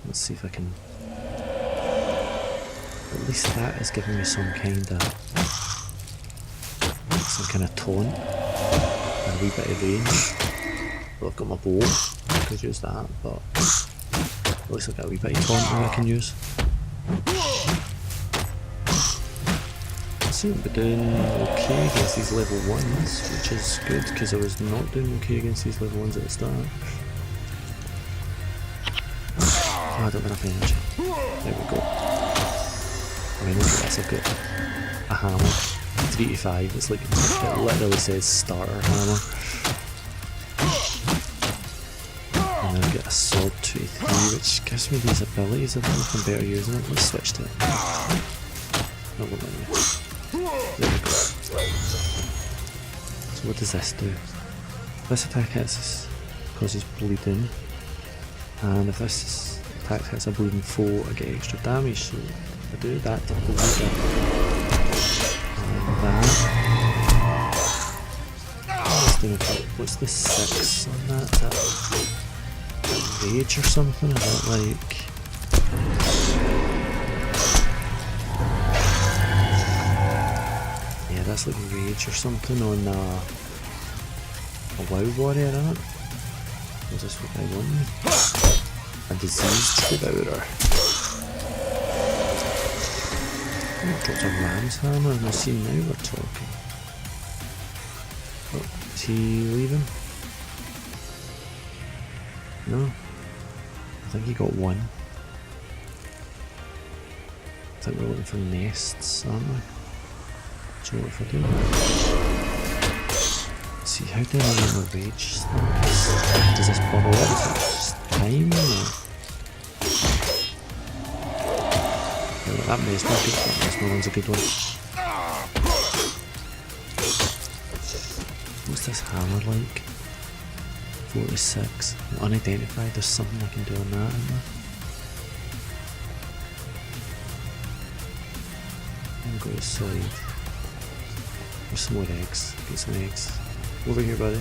Let's see if I can. At least that is giving me some kind of taunt and a wee bit of range. Well, I've got my bow, I could use that, but at least I've got a wee bit of taunt that I can use. I seem to be doing okay against these level 1s, which is good because I was not doing okay against these level 1s at the start. Oh, I don't have enough energy. There we go. I mean, look at this, I've got a hammer, 3 to 5, it's like, it literally says starter hammer. And I've got a sword 2 to 3, which gives me these abilities. I don't know if I'm better using it. Let's switch to it. No, won't let me. There we go. So what does this do? This attack hits causes bleeding, and if this attack hits a bleeding foe, I get extra damage, so I do that to bleed it. And that. Let's do about, what's the 6 on that? Is that rage or something? Is that like... yeah, that's like rage or something on a WoW warrior, isn't it? Is this what I want? A diseased devourer. Oh, dropped a ram's hammer, and I see now we're talking. Oh, is he leaving? No. I think he got one. I think we're looking for nests, aren't we? So what if I do? Let's see, how do I get my rage stacks? Does this bubble up? Is it just time? Or? That mesmer good. That mesmer one's a good one. What's this hammer like? 46. Unidentified. There's something I can do on that, isn't there? I'm going to side. There's some more eggs. Get some eggs. Over here, buddy.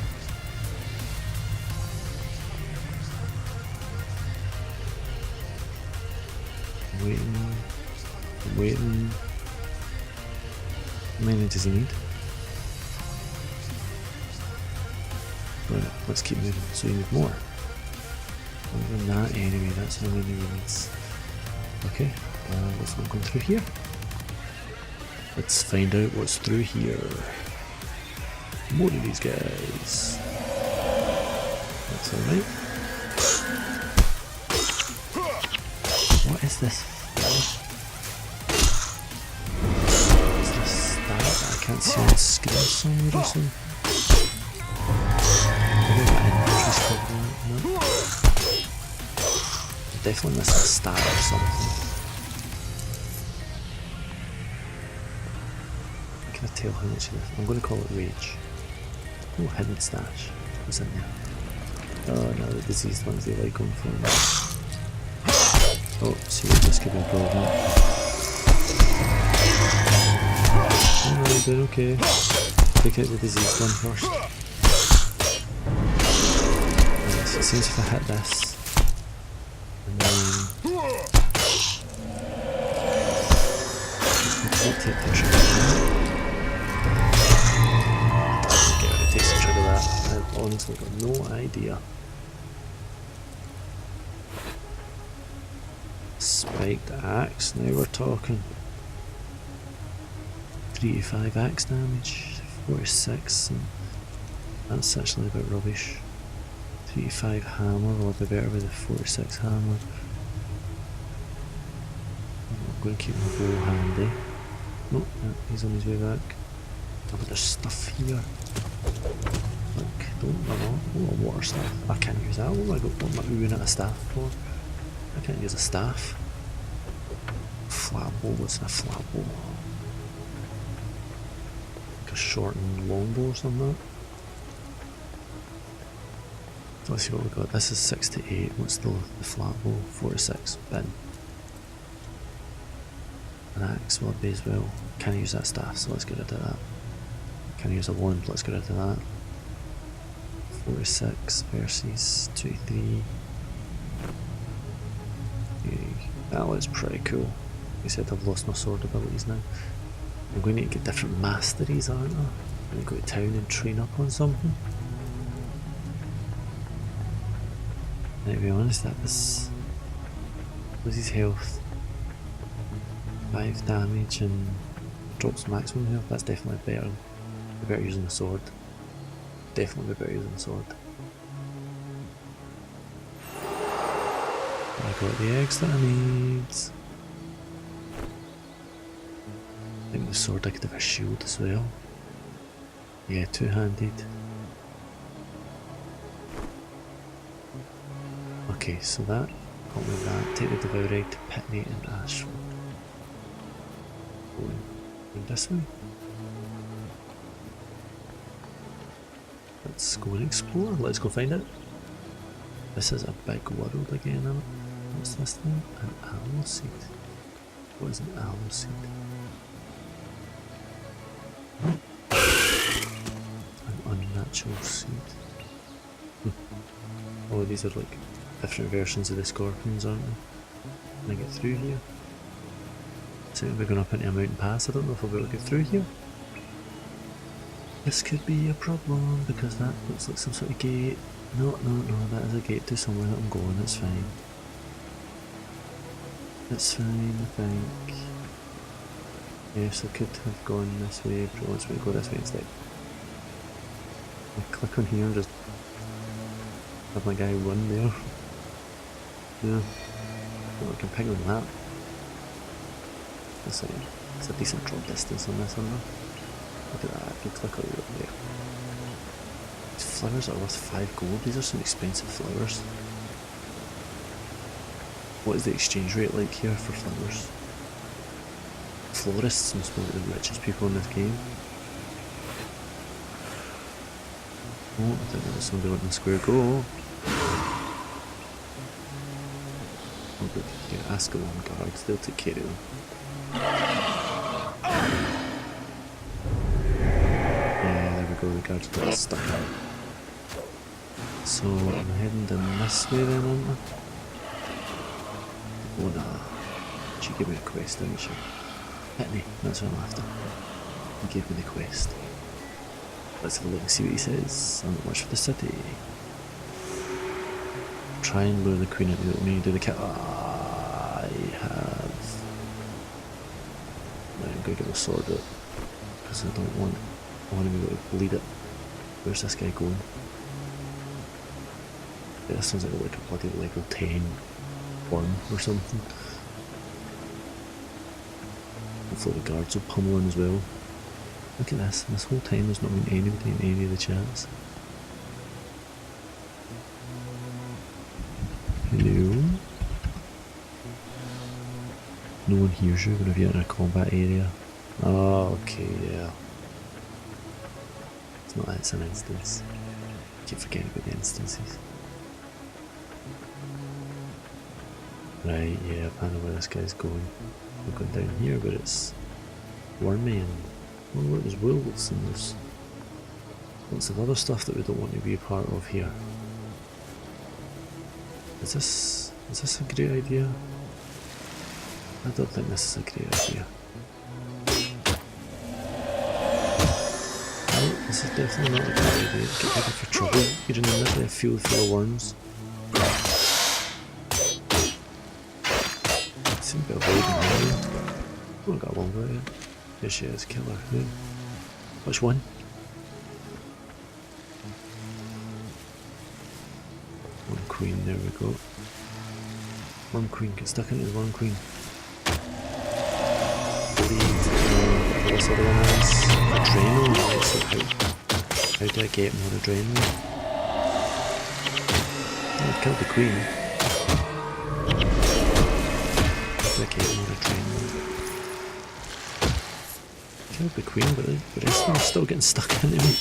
I'm waiting. How many does he need? Right, let's keep moving. So you need more. Other than that, anyway, that's how many he needs. Okay, let's not go through here. Let's find out what's through here. More of these guys. That's alright. What is this? Is this that? I can't see on screen somewhere or something. Maybe that inventory's covering it, no? Definitely missing a star or something. I can't tell how much it is. I'm going to call it rage. Oh, hidden stash. What's in there? Oh no, the diseased ones, they like going for them. Oh, see, this could be a problem. Oh no, you're doing okay. Take out the diseased one first. Right, so it seems if I hit this, and then take the trigger. Okay, it takes the trigger that. I've honestly got no idea. Spiked axe, now we're talking. 3 to 5 axe damage, 4 to 6, and that's actually a bit rubbish. 3 to 5 hammer, will be better with a 4 to 6 hammer. I'm going to keep my bow handy. Nope, he's on his way back. Oh, but there's stuff here. Look, don't run off. Oh, a water staff. I can't use that. What am I moving at a staff for? I can't use a staff. Flat bow, what's a flat bow? Like a short and long bow or something. Let's see what we got. This is 6 to 8. What's the flat bow? 4 to 6. Bin. An axe will be as well. Can't use that staff, so let's get rid of that. Can't use a wand, let's get rid of that. 4 to 6 versus 2 to 3. That looks pretty cool. He said I've lost my sword abilities now. I'm going to need to get different masteries, aren't I? I'm going to go to town and train up on something. Now, to be honest, that was his health. 5 damage and drops maximum health. That's definitely better. Be better using the sword. Definitely be better using the sword. I got the eggs that I need. I think the sword I could have a shield as well. Yeah, two-handed. Okay, so that got me that. Take the Devour Egg to Pitney and Ashford. Going this way. Let's go and explore. Let's go find it. This is a big world again, isn't it? What's this thing? An aloe seed. What is an aloe seed? An unnatural seed. Oh, these are like different versions of the scorpions, aren't they? Can I get through here? So we're going up into a mountain pass. I don't know if I'll be able to get through here. This could be a problem because that looks like some sort of gate. No, that is a gate to somewhere that I'm going. It's fine. It's fine, I think. Yes, I could have gone this way, but let's go this way instead. I'll click on here and just have my guy run there. Yeah. Well, I can ping on that. It's a decent drop distance on this, isn't it? Look at that, I can click all the way up there. These flowers are worth 5 gold. These are some expensive flowers. What is the exchange rate like here for flowers? Florists must be like the richest people in this game. Oh, I think there was somebody wanting a square go. Oh good, yeah, Ascalon guards, they'll take care of them. Yeah, there we go, the guards got stuck out. So I'm heading down this way then, aren't I? Oh nah, she gave me a quest, didn't she? Pitney, that's what I'm after. He gave me the quest. Let's have a look and see what he says. I'm not much for the city. Try and lure the queen out without me. Do the cat. I have. Right, I'm going to get my sword out because I want to be able to bleed it. Where's this guy going? Yeah, this sounds like a bloody level 10 worm or something. Hopefully the guards will pummel him as well. Look at this, this whole time there's not been anybody in any of the chats. Hello? No one hears you whenever you're in a combat area. Oh, okay, yeah. It's not that, it's an instance. I keep forgetting about the instances. Right, yeah, I know where this guy's going. We're going down here, but it's wormy and oh look, there's wolves and there's lots of other stuff that we don't want to be a part of here. Is this a great idea? I don't think this is a great idea. No, this is definitely not a great idea. Get ready for trouble. You're in the middle of a field full of worms. Seem to be avoiding area. Oh, I got one right here. There she is, kill her. Who? Which one? One queen, there we go. One queen, get stuck into the one queen. What's the other one is? Adrenal. So how do I get more adrenal? Oh, I've killed the queen. How do I get more adrenal? Killed the queen, but the rest of them are still getting stuck into me.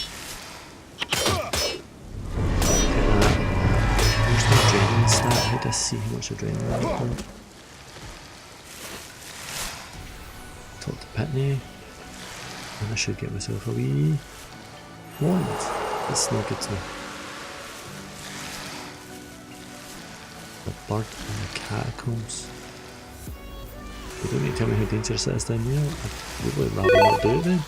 Where's the adrenaline stat? How do I see how much adrenaline I've got? Talk to Pitney. And I should get myself a wee wand. That's no good to me. The bird in the catacombs. You don't need to tell me how dangerous it is down there. I would rather not do it then.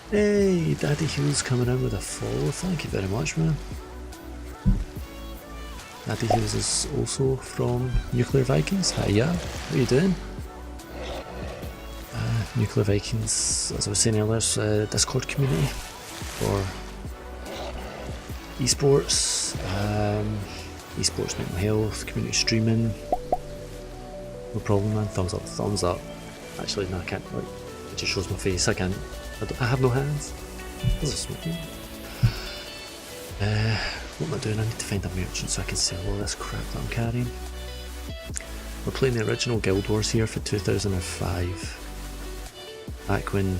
Hey, Daddy Heels coming in with a follow. Thank you very much, man. Daddy Heels is also from Nuclear Vikings. Hiya, how are you doing? Nuclear Vikings, as I was saying earlier, is a Discord community for esports, esports mental health, community streaming. No problem, man. Thumbs up, thumbs up. Actually, no, I can't. Like, it just shows my face. I can't. I have no hands. This is smoking. What am I doing? I need to find a merchant so I can sell all this crap that I'm carrying. We're playing the original Guild Wars here for 2005. Back when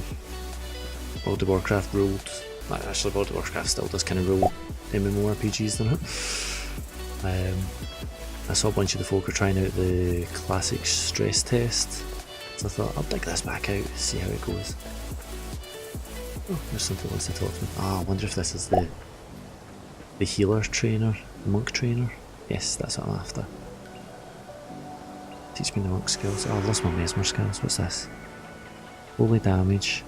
World of Warcraft ruled. Actually, World of Warcraft still does kind of rule MMORPGs, doesn't it? I saw a bunch of the folk are trying out the classic stress test, so I thought I'll dig this back out, see how it goes. Oh, there's something that wants to talk to me. Ah, I wonder if this is the healer trainer, the monk trainer. Yes, that's what I'm after. Teach me the monk skills. Oh, I've lost my mesmer skills. What's this? Holy damage.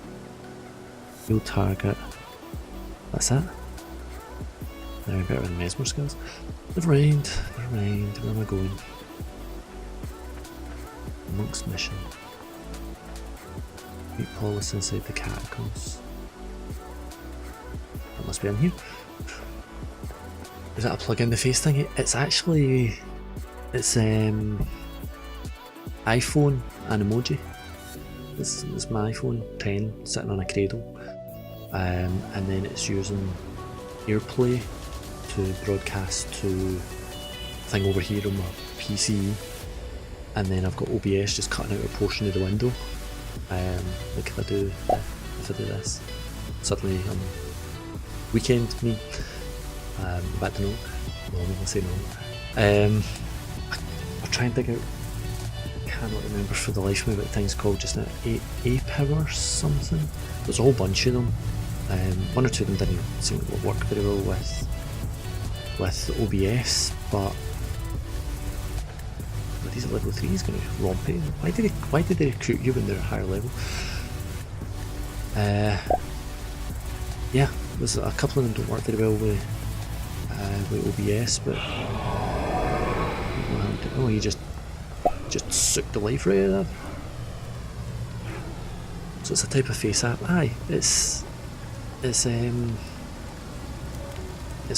Heal target. That's it? Now I'm better with the mesmer skills. Never mind, where am I going? The monk's mission. Meet Paulus inside the catacombs. That must be in here. Is that a plug in the face thing? It's actually, it's iPhone and emoji. This is my iPhone 10 sitting on a cradle, and then it's using AirPlay to broadcast to a thing over here on my PC, and then I've got OBS just cutting out a portion of the window. Like if I do this, suddenly weekend me. Back to no. Well, I'll say no. I'll try and dig out. I cannot remember for the life of me what things called just now. A-Power something. There's a whole bunch of them. One or two of them didn't seem to work very well with OBS, but these are level 3. He's going to romp it. Why did they recruit you when they're higher level? Yeah, there's a couple of them don't work very well with OBS, but oh, you just sucked the life right out of that. So it's a type of face app. Aye, it's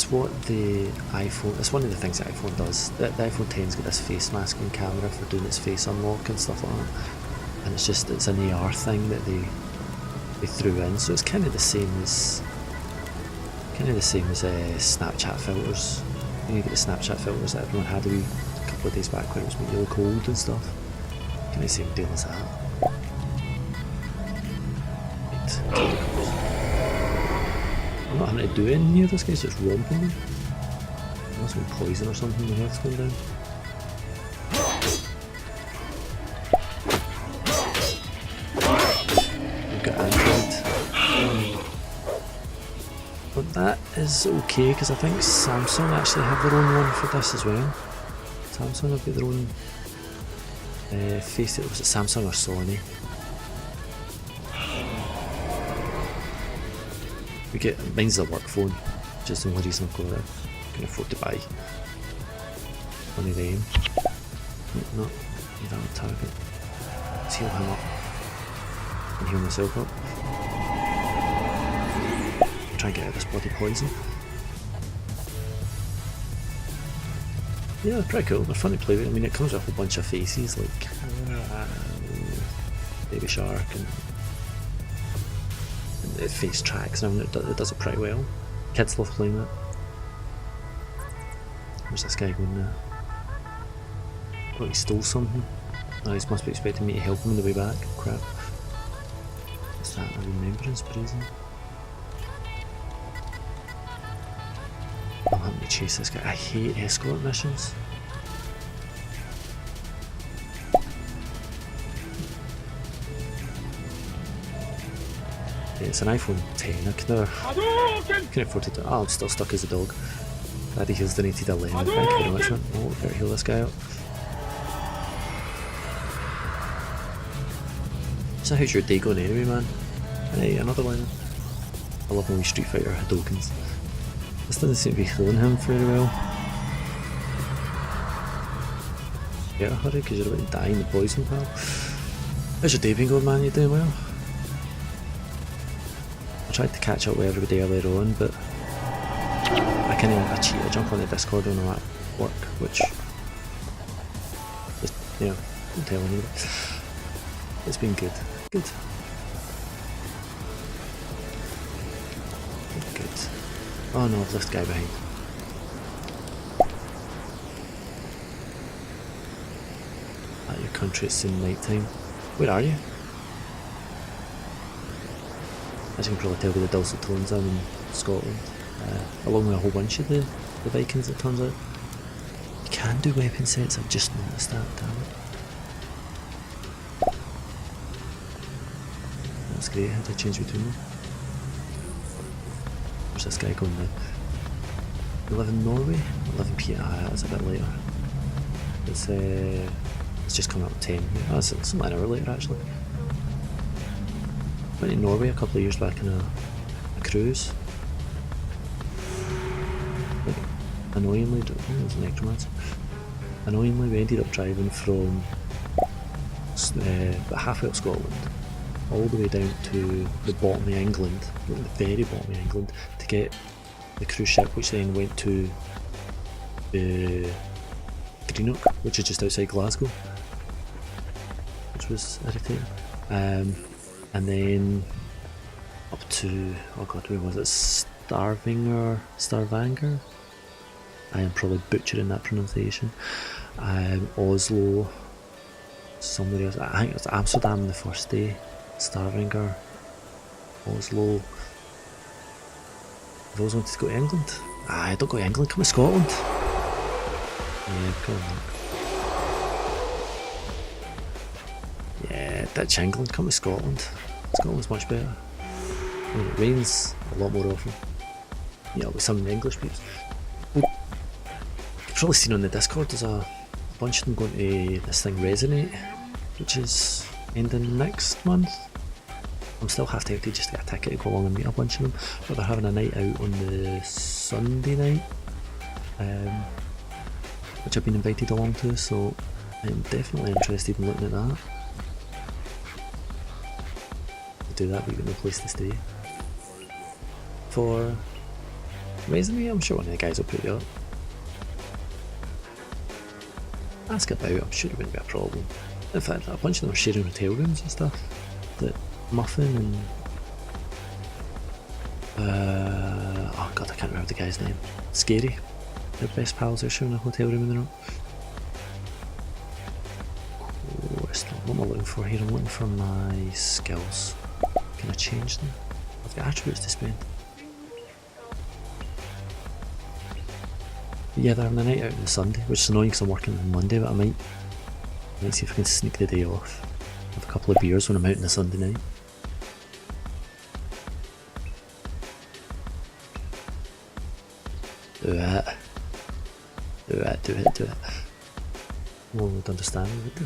what the iPhone. It's one of the things the iPhone does. The iPhone 10's got this face masking camera for doing its face unlock and stuff like that, and it's an AR thing that they threw in. So it's kind of the same as Snapchat filters. You get the Snapchat filters that everyone had a couple of days back when it was making you look old and stuff. Kind of the same deal as that. Right. I'm not having to do anything here. This guy's just romping me. There must have been poison or something. My health's going down. We've got Android. But that is okay, because I think Samsung actually have their own one for this as well. Samsung have got their own face. Was it Samsung or Sony? We get mine's a work phone, which is the only reason I've got it. I can afford to buy one of them. No, invalid target. Let's heal him up and heal myself up. Try and get out of this bloody poison. Yeah, they're pretty cool. They're fun to play with. I mean, it comes with a whole bunch of faces like Baby Shark and it face tracks and everything. It does it pretty well. Kids love playing it. Where's this guy going now? Oh, he stole something. Oh, he must be expecting me to help him on the way back. Crap. What's that? A remembrance prison? I'm having to chase this guy. I hate escort missions. Yeah, it's an iPhone 10. I can afford to do. Oh, I'm still stuck as a dog. Daddy Heels donated a lemon. Thank you very much, man. Oh, better heal this guy up. So how's your day going anyway, man? Hey, another one. I love my wee Street Fighter Hadokens. This doesn't seem to be healing him very well. Get a hurry, because you're about to die in the poison, pal. How's your day been going, man? You doing well? I tried to catch up with everybody earlier on, but I cheat. I jump on the Discord when I'm at work, which just, you know, I'm telling you. It's been good. Good. Good. Oh no, I've left the guy behind. At your country, it's in night time. Where are you? As you can probably tell by the dulcet tones, I'm in Scotland. Along with a whole bunch of the Vikings, it turns out. You can do weapon sets, I've just noticed that, damn it. That's great, how do I change between them? Where's this guy going now? You live in Norway? 11 p.m. That's a bit later. It's just coming up at 10. Yeah, that's something an hour later actually. Went to Norway a couple of years back on a cruise. Like, annoyingly, it was an necromancer. Annoyingly, we ended up driving from about halfway up Scotland all the way down to the bottom of England, the very bottom of England, to get the cruise ship, which then went to Greenock, which is just outside Glasgow, which was irritating. And then up to, oh god, where was it? Stavanger? I am probably butchering that pronunciation. Oslo, somewhere else. I think it was Amsterdam the first day. Stavanger, Oslo. I've always wanted to go to England. I don't go to England, come to Scotland. Yeah, come on. Yeah, ditch England, come to Scotland. Scotland's much better. I mean, it rains a lot more often. You know, with some of the English people. You've probably seen on the Discord, there's a bunch of them going to this thing Resonate, which is ending next month. I'm still half tempted just to get a ticket to go along and meet a bunch of them, but they're having a night out on the Sunday night, which I've been invited along to, so I'm definitely interested in looking at that. To do that, we've got no place to stay. For Resonate, I'm sure one of the guys will put you up. Ask about, I'm sure it wouldn't be a problem. In fact, a bunch of them are sharing hotel rooms and stuff. That Muffin and oh god, I can't remember the guy's name. Scary. Their best pals are sharing a hotel room in the room. What am I looking for here? I'm looking for my skills. Can I change them? I've got attributes to spend. Yeah, they're having a night out on the Sunday, which is annoying because I'm working on Monday, but I might see if I can sneak the day off. Have a couple of beers when I'm out on the Sunday night. Do it. Do it, do it, do it. No one would understand me, would they?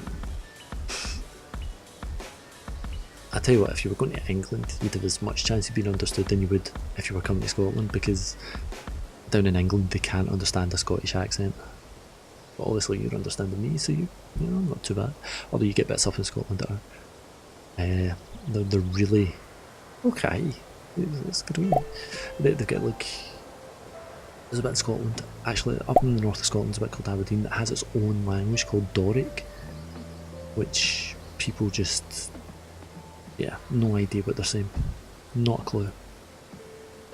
I tell you what, if you were going to England, you'd have as much chance of being understood than you would if you were coming to Scotland, because down in England they can't understand a Scottish accent. But obviously you're understanding me, so you know, not too bad. Although you get bits up in Scotland that are they're really okay. It's great. They've got like, there's a bit in Scotland, actually up in the north of Scotland, there's a bit called Aberdeen that has its own language called Doric, which people just, yeah, no idea what they're saying, not a clue.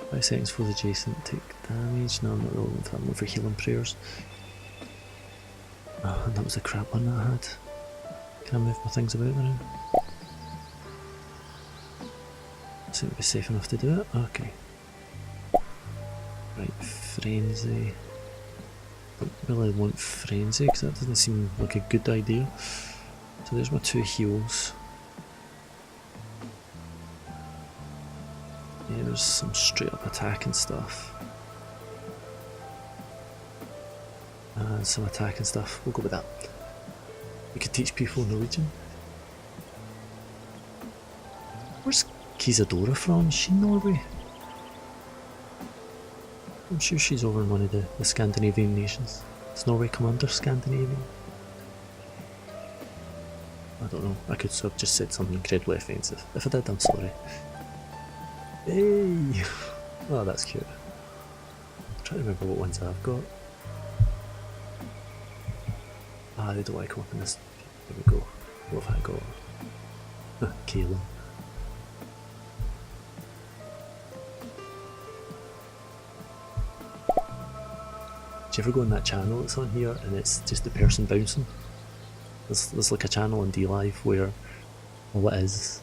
5 seconds for the adjacent take damage. No, I'm not really looking for that. I'm looking for healing prayers. Oh, and that was the crap one that I had. Can I move my things about now? Seem to be safe enough to do it. Okay. Right, frenzy. Don't really want frenzy because that doesn't seem like a good idea. So there's my 2 heals. Yeah, there's some straight up attack and stuff. And some attack and stuff. We'll go with that. We could teach people Norwegian. Kizadora from? Is she Norway? I'm sure she's over in one of the Scandinavian nations. Does Norway come under Scandinavian? I don't know. I could have just said something incredibly offensive. If I did, I'm sorry. Hey! Oh, that's cute. I'm trying to remember what ones I've got. Ah, they don't like to come up in this. There we go. What have I got? Kayla. Do you ever go on that channel that's on here and it's just the person bouncing? There's like a channel on DLive where all it is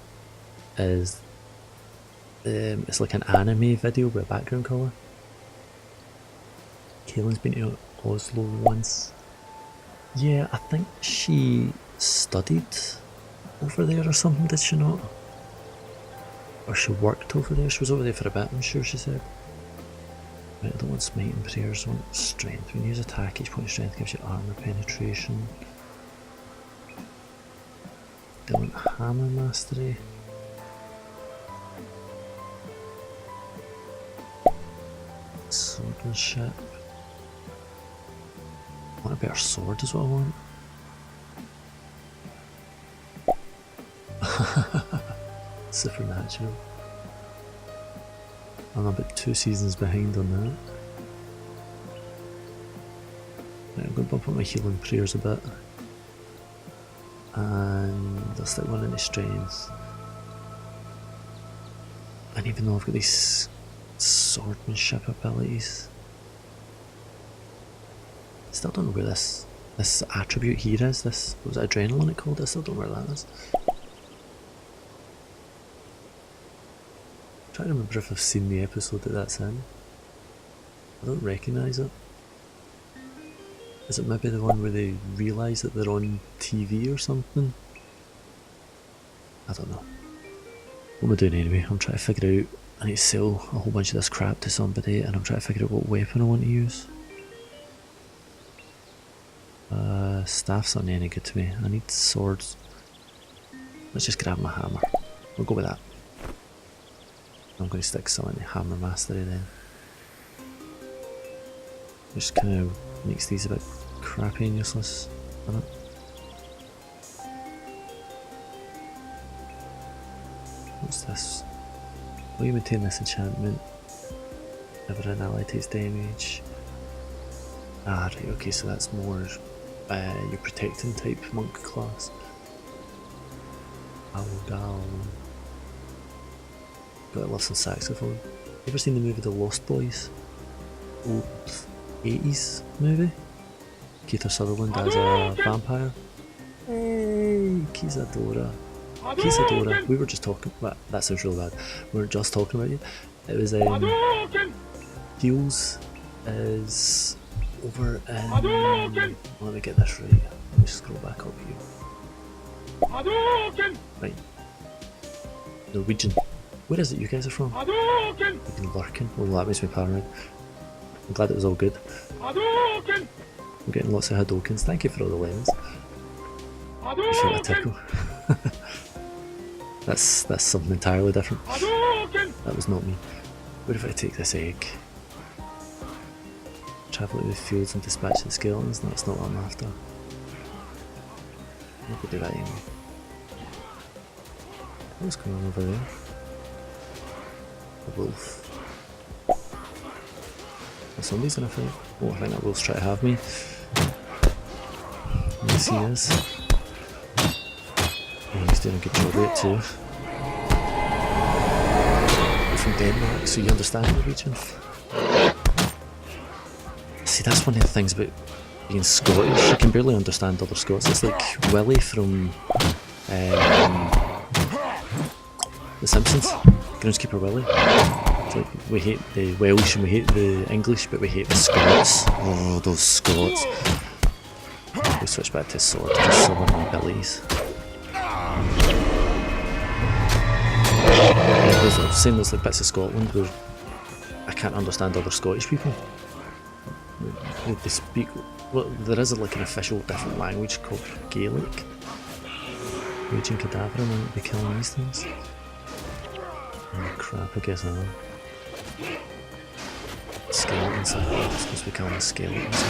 it's like an anime video with a background colour. Kaylin's been to Oslo once. Yeah, I think she studied over there or something, did she not? Or she worked over there, she was over there for a bit, I'm sure she said. Right, I don't want smiting prayers, I want strength. When you use attack, each point of strength gives you armour penetration. I want hammer mastery. Swordsmanship. I want a better sword is what I want. Supernatural. I'm about 2 seasons behind on that. Right, I'm going to bump up my healing prayers a bit. And I'll stick one into strength. And even though I've got these swordsmanship abilities, I still don't know where this attribute here is. This, was it adrenaline it called? I still don't know where that is. I'm trying to remember if I've seen the episode that that's in. I don't recognise it. Is it maybe the one where they realise that they're on TV or something? I don't know. What am I doing anyway? I'm trying to figure out, I need to sell a whole bunch of this crap to somebody and I'm trying to figure out what weapon I want to use. Staff's not any good to me. I need swords. Let's just grab my hammer. We'll go with that. I'm going to stick some in the hammer mastery then. Just kind of makes these a bit crappy and useless, doesn't it? What's this? Will you maintain this enchantment? Whenever an ally takes damage. Ah, right, okay, so that's more your protecting type monk class. Gal. God, I love some saxophone. Ever seen the movie The Lost Boys? Old 80s movie? Kiefer Sutherland as a vampire. Hey, Kizadora. Kizadora, we were just talking about, that sounds real bad, we weren't just talking about you. It was Heels is over in, let me get this right, let me scroll back up here. Right, Norwegian. Where is it you guys are from? You've been lurking. Oh, that makes me paranoid. I'm glad it was all good. I'm getting lots of Hadokens. Thank you for all the lemons. You feel a tickle. That's something entirely different. That was not me. Where if I take this egg? Travel to the fields and dispatch the skeletons? That's not what I'm after. I'll go do that anyway. What's going on over there? A wolf. Somebody's gonna fight. Oh, I think that wolf's trying to have me. Yes, he is. Oh, he's doing a good job of it too. You're from Denmark, so you understand Norwegian. See, that's one of the things about being Scottish. You can barely understand other Scots. It's like Willie from The Simpsons. Groundskeeper Willie. It's like we hate the Welsh and we hate the English, but we hate the Scots. Oh, those Scots. We switch back to sword, just some of my abilities. Yeah, I'm saying there's like bits of Scotland where I can't understand other Scottish people. They speak, well, there is like an official different language called Gaelic. Raging Cadaver, and they're killing these things. crap, I guess I am. Skeletons, I'm supposed to be killing the skeletons.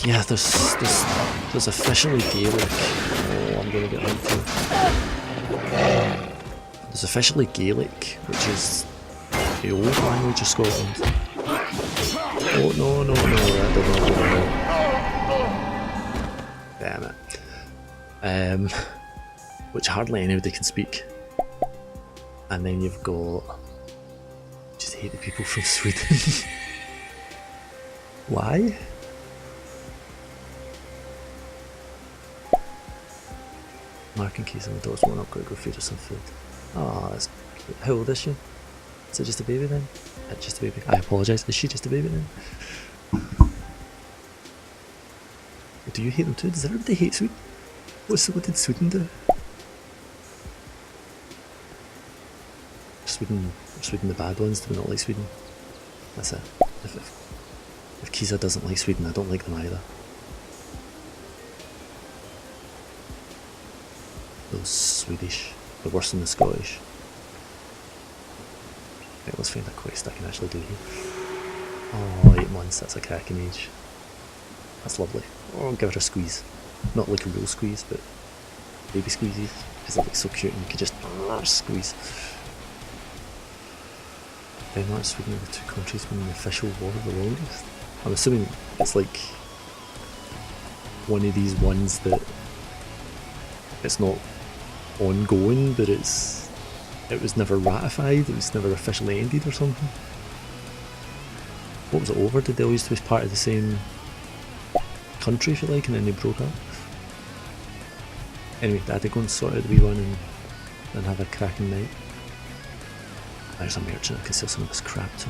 Yeah, there's officially Gaelic. Oh, I'm gonna get linked to. There's officially Gaelic, which is the old language of Scotland. Oh no, that did not go well. Damn it. Which hardly anybody can speak. And then you've got... just hate the people from Sweden. Why? Mark in case of the dogs won't up, go feed her some food. Oh, that's cute. How old is she? Is it just a baby then? Just a baby. I apologise. Is she just a baby then? Do you hate them too? Does everybody hate Sweden? What did Sweden do? Sweden the bad ones? Do we not like Sweden? That's it. If Kiza doesn't like Sweden, I don't like them either. Those Swedish. They're worse than the Scottish. Right, let's find a quest I can actually do here. Oh, 8 months, that's a cracking age. That's lovely. Oh, I'll give her a squeeze. Not like a real squeeze, but baby squeezies. Because they're like so cute and you can just squeeze. Denmark, Sweden are the two countries winning the official war the longest. I'm assuming it's like one of these ones that it's not ongoing, but it was never ratified, it was never officially ended or something. What was it over? Did they all used to be part of the same country, if you like, and then they broke up? Anyway, I had to go and sort out the wee one and have a cracking night. There's a merchant, I can sell some of this crap to.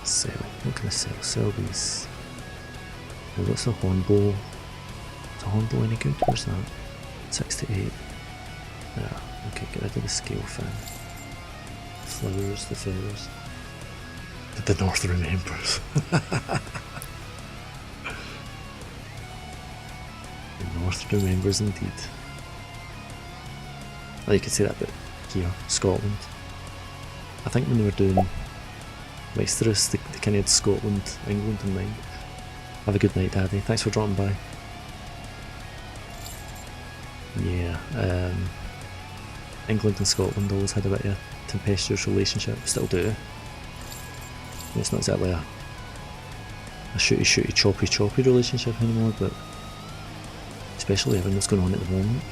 Sell. What can I sell? Sell these. Oh, what's the hornbow? Is the hornbow any good? Where's that? 6 to 8. Yeah, okay, get rid of the scale fan. Flowers, the feathers. The North remembers. The North remembers indeed. Oh, you could say that about here, Scotland. I think when they were doing Westeros, they kind of had Scotland, England in mind. Have a good night, Daddy. Thanks for dropping by. Yeah, England and Scotland always had a bit of a tempestuous relationship. Still do. It's not exactly a shooty choppy relationship anymore, but especially everything that's going on at the moment.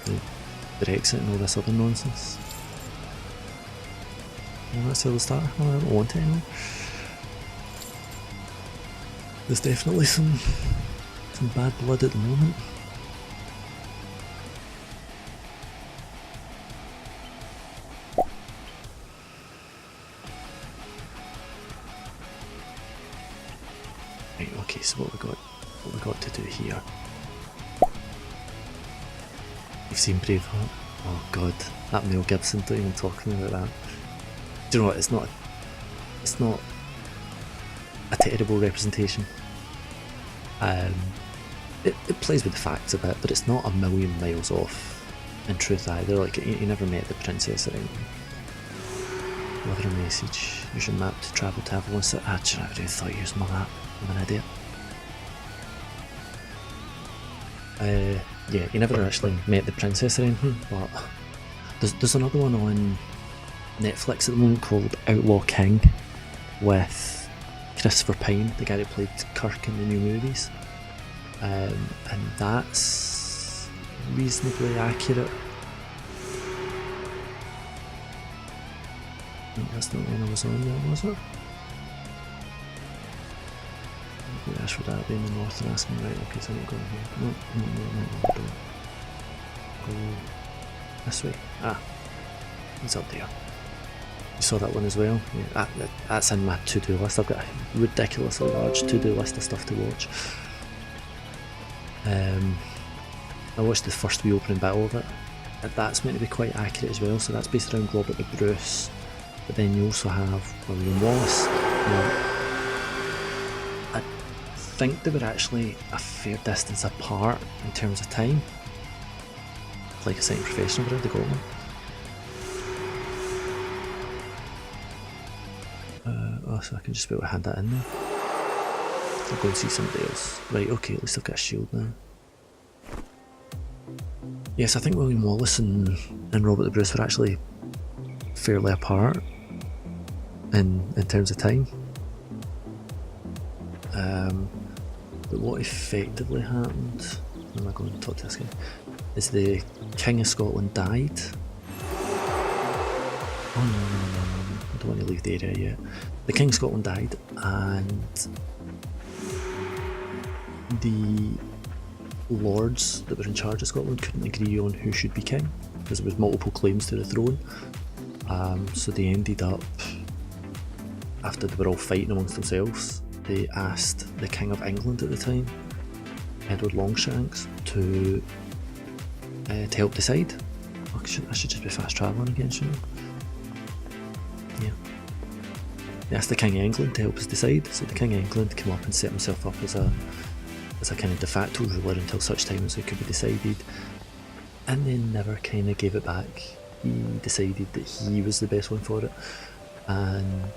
The Brexit and all this other nonsense. Well, that's how they start. Well, I don't want it anymore. There's definitely some bad blood at the moment. Right, okay, so what we got to do here. You've seen Braveheart? Oh god, that Mel Gibson, don't even talk to me about that. Do you know what, it's not a terrible representation. It plays with the facts a bit, but it's not a million miles off in truth either. Like, he never met the princess or anything. Leave her a message. Use your map to travel to Avalon. So, I really thought using my map. I'm an idiot. Yeah, he never actually met the princess or anything, but there's another one on Netflix at the moment called Outlaw King with Christopher Pine, the guy that played Kirk in the new movies, and that's reasonably accurate. I think that's not when I was on there, was it? We asked for that in the north and asked me, right, okay, so I'm going here. No, don't. Go this way. Ah, it's up there. You saw that one as well? Yeah, that's in my to-do list. I've got a ridiculously large to-do list of stuff to watch. I watched the first wee opening battle of it. That's meant to be quite accurate as well, so that's based around Robert the Bruce. But then you also have William Wallace. Now, I think they were actually a fair distance apart in terms of time. Like a second professional around the gauntlet. Oh, so I can just be able to hand that in there. I'll go and see somebody else. Right, okay, at least I've got a shield now. Yes, I think William Wallace and Robert the Bruce were actually fairly apart in terms of time. But what effectively happened, I'm not going to talk to this guy, is the King of Scotland died. Oh no, I don't want to leave the area yet. The King of Scotland died, and the lords that were in charge of Scotland couldn't agree on who should be king, because there was multiple claims to the throne. So they ended up, after they were all fighting amongst themselves, they asked the King of England at the time, Edward Longshanks, to help decide. I should just be fast travelling again, shouldn't I? Yeah. They asked the King of England to help us decide, so the King of England came up and set himself up as a kind of de facto ruler until such time as it could be decided, and then never kind of gave it back. He decided that he was the best one for it and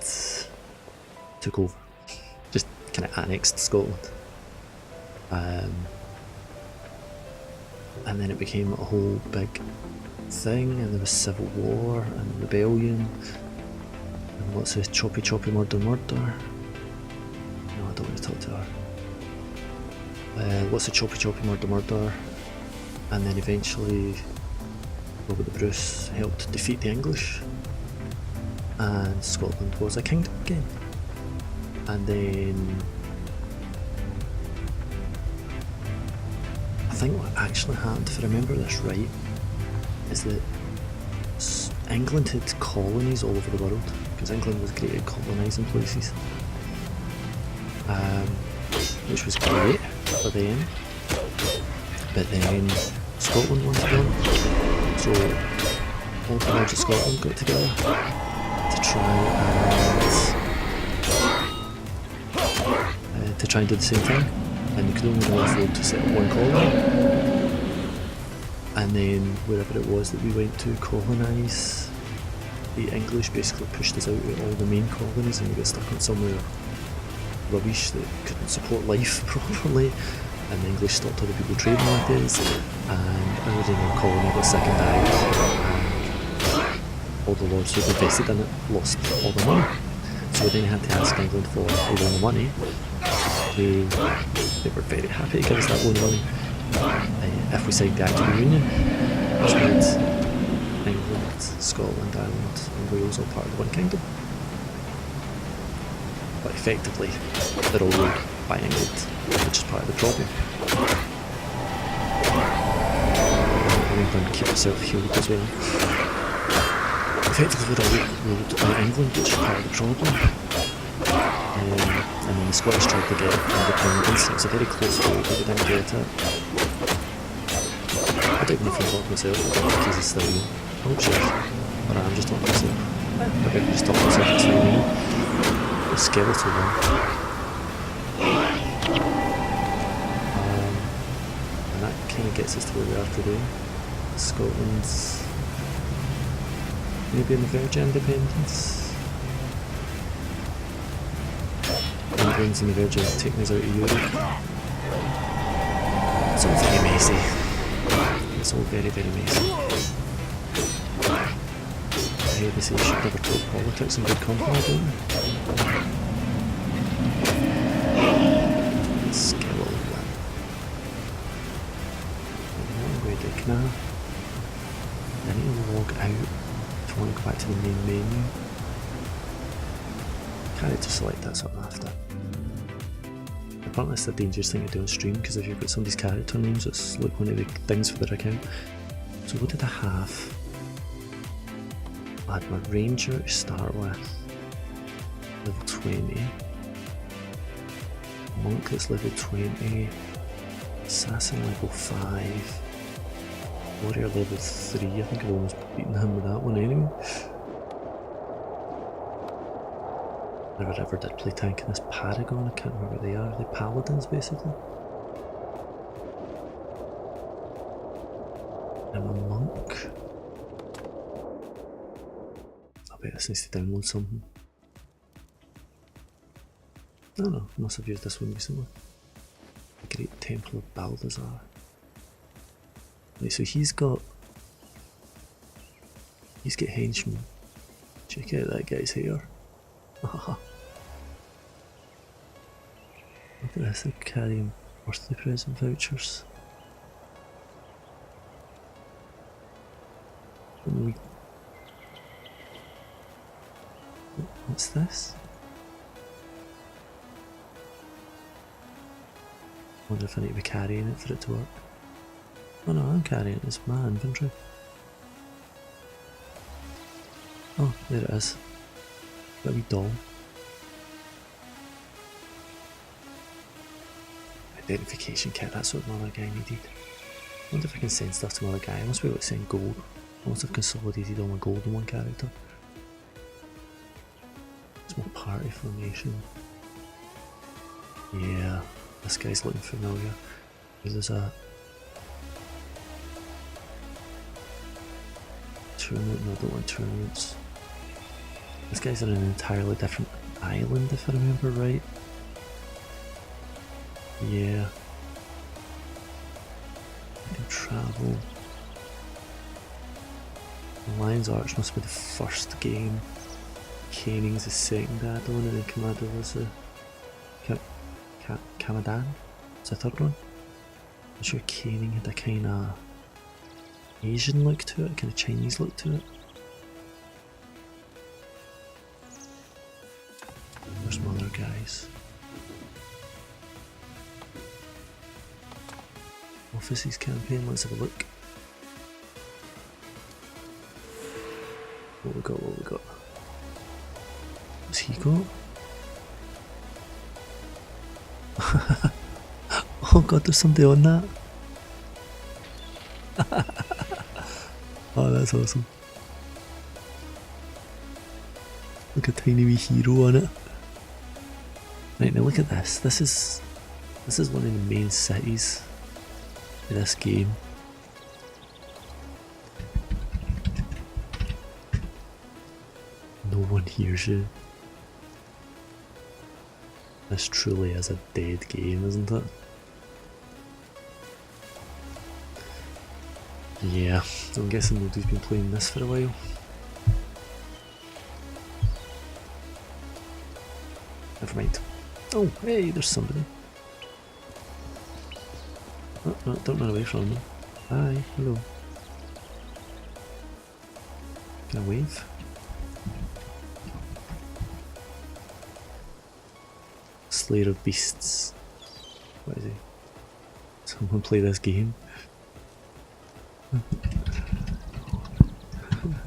took over, just kind of annexed Scotland. And then it became a whole big thing, and there was civil war and rebellion and lots of choppy murder. No, I don't want to talk to her. Lots of choppy murder, and then eventually Robert the Bruce helped defeat the English, and Scotland was a kingdom again. And then I think what actually happened, if I remember this right, is that England had colonies all over the world, because England was great at colonising places, which was great for them. But then Scotland wanted one, so all the lords of Scotland got together to try and do the same thing, and they could only afford to set up one colony. And then wherever it was that we went to colonise, the English basically pushed us out of all the main colonies, and we got stuck on somewhere rubbish that couldn't support life properly, and the English stopped other people trading with us, and our original colony got sick and died, and all the lords who had invested in it lost all the money. So then you had to ask England for a loan of money. They were very happy to give us that loan of money if we signed the Act of Union, which made England, Scotland, Ireland and Wales all part of the one kingdom. But effectively they're all ruled by England, which is part of the problem. And England keep itself healed as well. Effectively they're all ruled by England, which is part of the problem. And then the Scottish tried to get independence. It's a very close vote, but they didn't get it. I don't even know if I'm talking to myself, I don't think he's still here. I hope so. Or I'm just talking to myself. I bet I'm just talking to myself, it's fine. The skeletal one. And that kind of gets us to where we are today. Scotland's maybe on the verge of independence. England's on the verge of taking us out of Europe. It's all very messy. It's all very, very messy. I hear they say you should never talk politics in good company, don't they? Skeletal one. What I'm going to do now, I need to log out if I want to go back to the main menu. Character select, that's what I'm after. Apparently it's a dangerous thing to do on stream, because if you've got somebody's character names, it's like one of the things for their account. So what did I have? I had my ranger to start with, level 20. Monk that's level 20. Assassin level 5. Warrior level 3, I think I've almost beaten him with that one anyway. Never ever did play tank in this Paragon, I can't remember what they are. Are they paladins basically? I'm a monk. I bet this needs to download something. No, I must have used this one recently. The Great Temple of Balthazar. Right, so he's got henchmen. Check out that guy's hair. Look at this, they're carrying birthday present vouchers. What's this? I wonder if I need to be carrying it for it to work. Oh no, I'm carrying it, it's my inventory. Oh, there it is. Got a wee doll. Identification kit, that's what my other guy needed. I wonder if I can send stuff to my other guy. I must be able to send gold. I must have consolidated all my gold in one character. It's my party formation. Yeah, this guy's looking familiar. There's a tournament. No, I don't want tournaments. This guy's on an entirely different island, if I remember right. Yeah. I can travel. Lion's Arch must be the first game. Caning's the second add-on, and then Commander was the Kamadan? It's the third one. I'm sure Caning had a kind of Asian look to it, a kind of Chinese look to it. There's some other guys. Offices campaign, let's have a look. What we got, what we got? What's he got? Oh god, there's somebody on that. Oh, that's awesome. Look, a tiny wee hero on it. Right, now look at this. This is one of the main cities in this game. No one hears you. This truly is a dead game, isn't it? Yeah, I'm guessing nobody's been playing this for a while. Never mind. Oh, hey, there's somebody. Oh, no, don't run away from them. Hi, hello. Can I wave? Slayer of Beasts. What is he? Someone play this game? I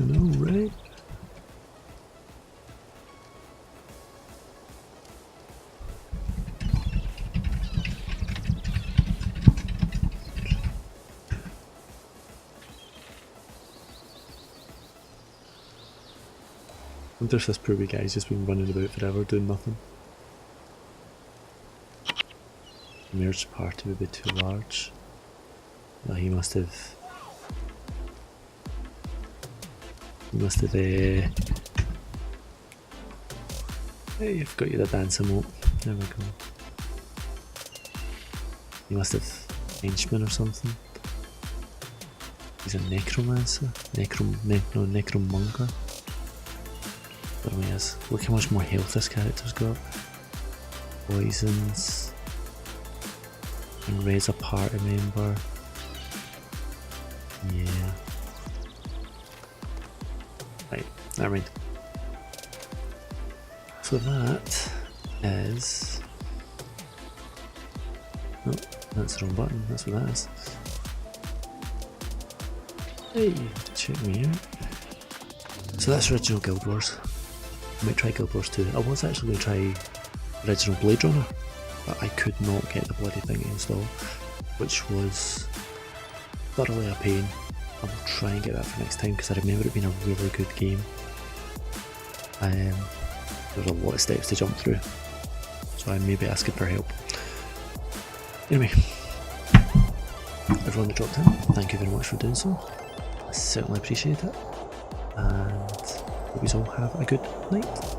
know, right? I wonder if this poor wee guy's just been running about forever doing nothing. The merged party would be too large. No, he must have... Hey, I've got you the dance emote. There we go. He must have henchman or something. He's a necromancer? Necromonger? There he is. Look how much more health this character's got. Poisons. And raise a party member. Yeah. Right, never mind. So that is... No, that's the wrong button, that's what that is. Hey, check me out. So that's original Guild Wars. I might try Guild Wars 2. I was actually going to try original Blade Runner, but I could not get the bloody thing to install, which was thoroughly a pain. I will try and get that for next time because I remember it being a really good game. there's a lot of steps to jump through, so I may be asking for help. Anyway, everyone that dropped in, thank you very much for doing so. I certainly appreciate it, and hope you all have a good night.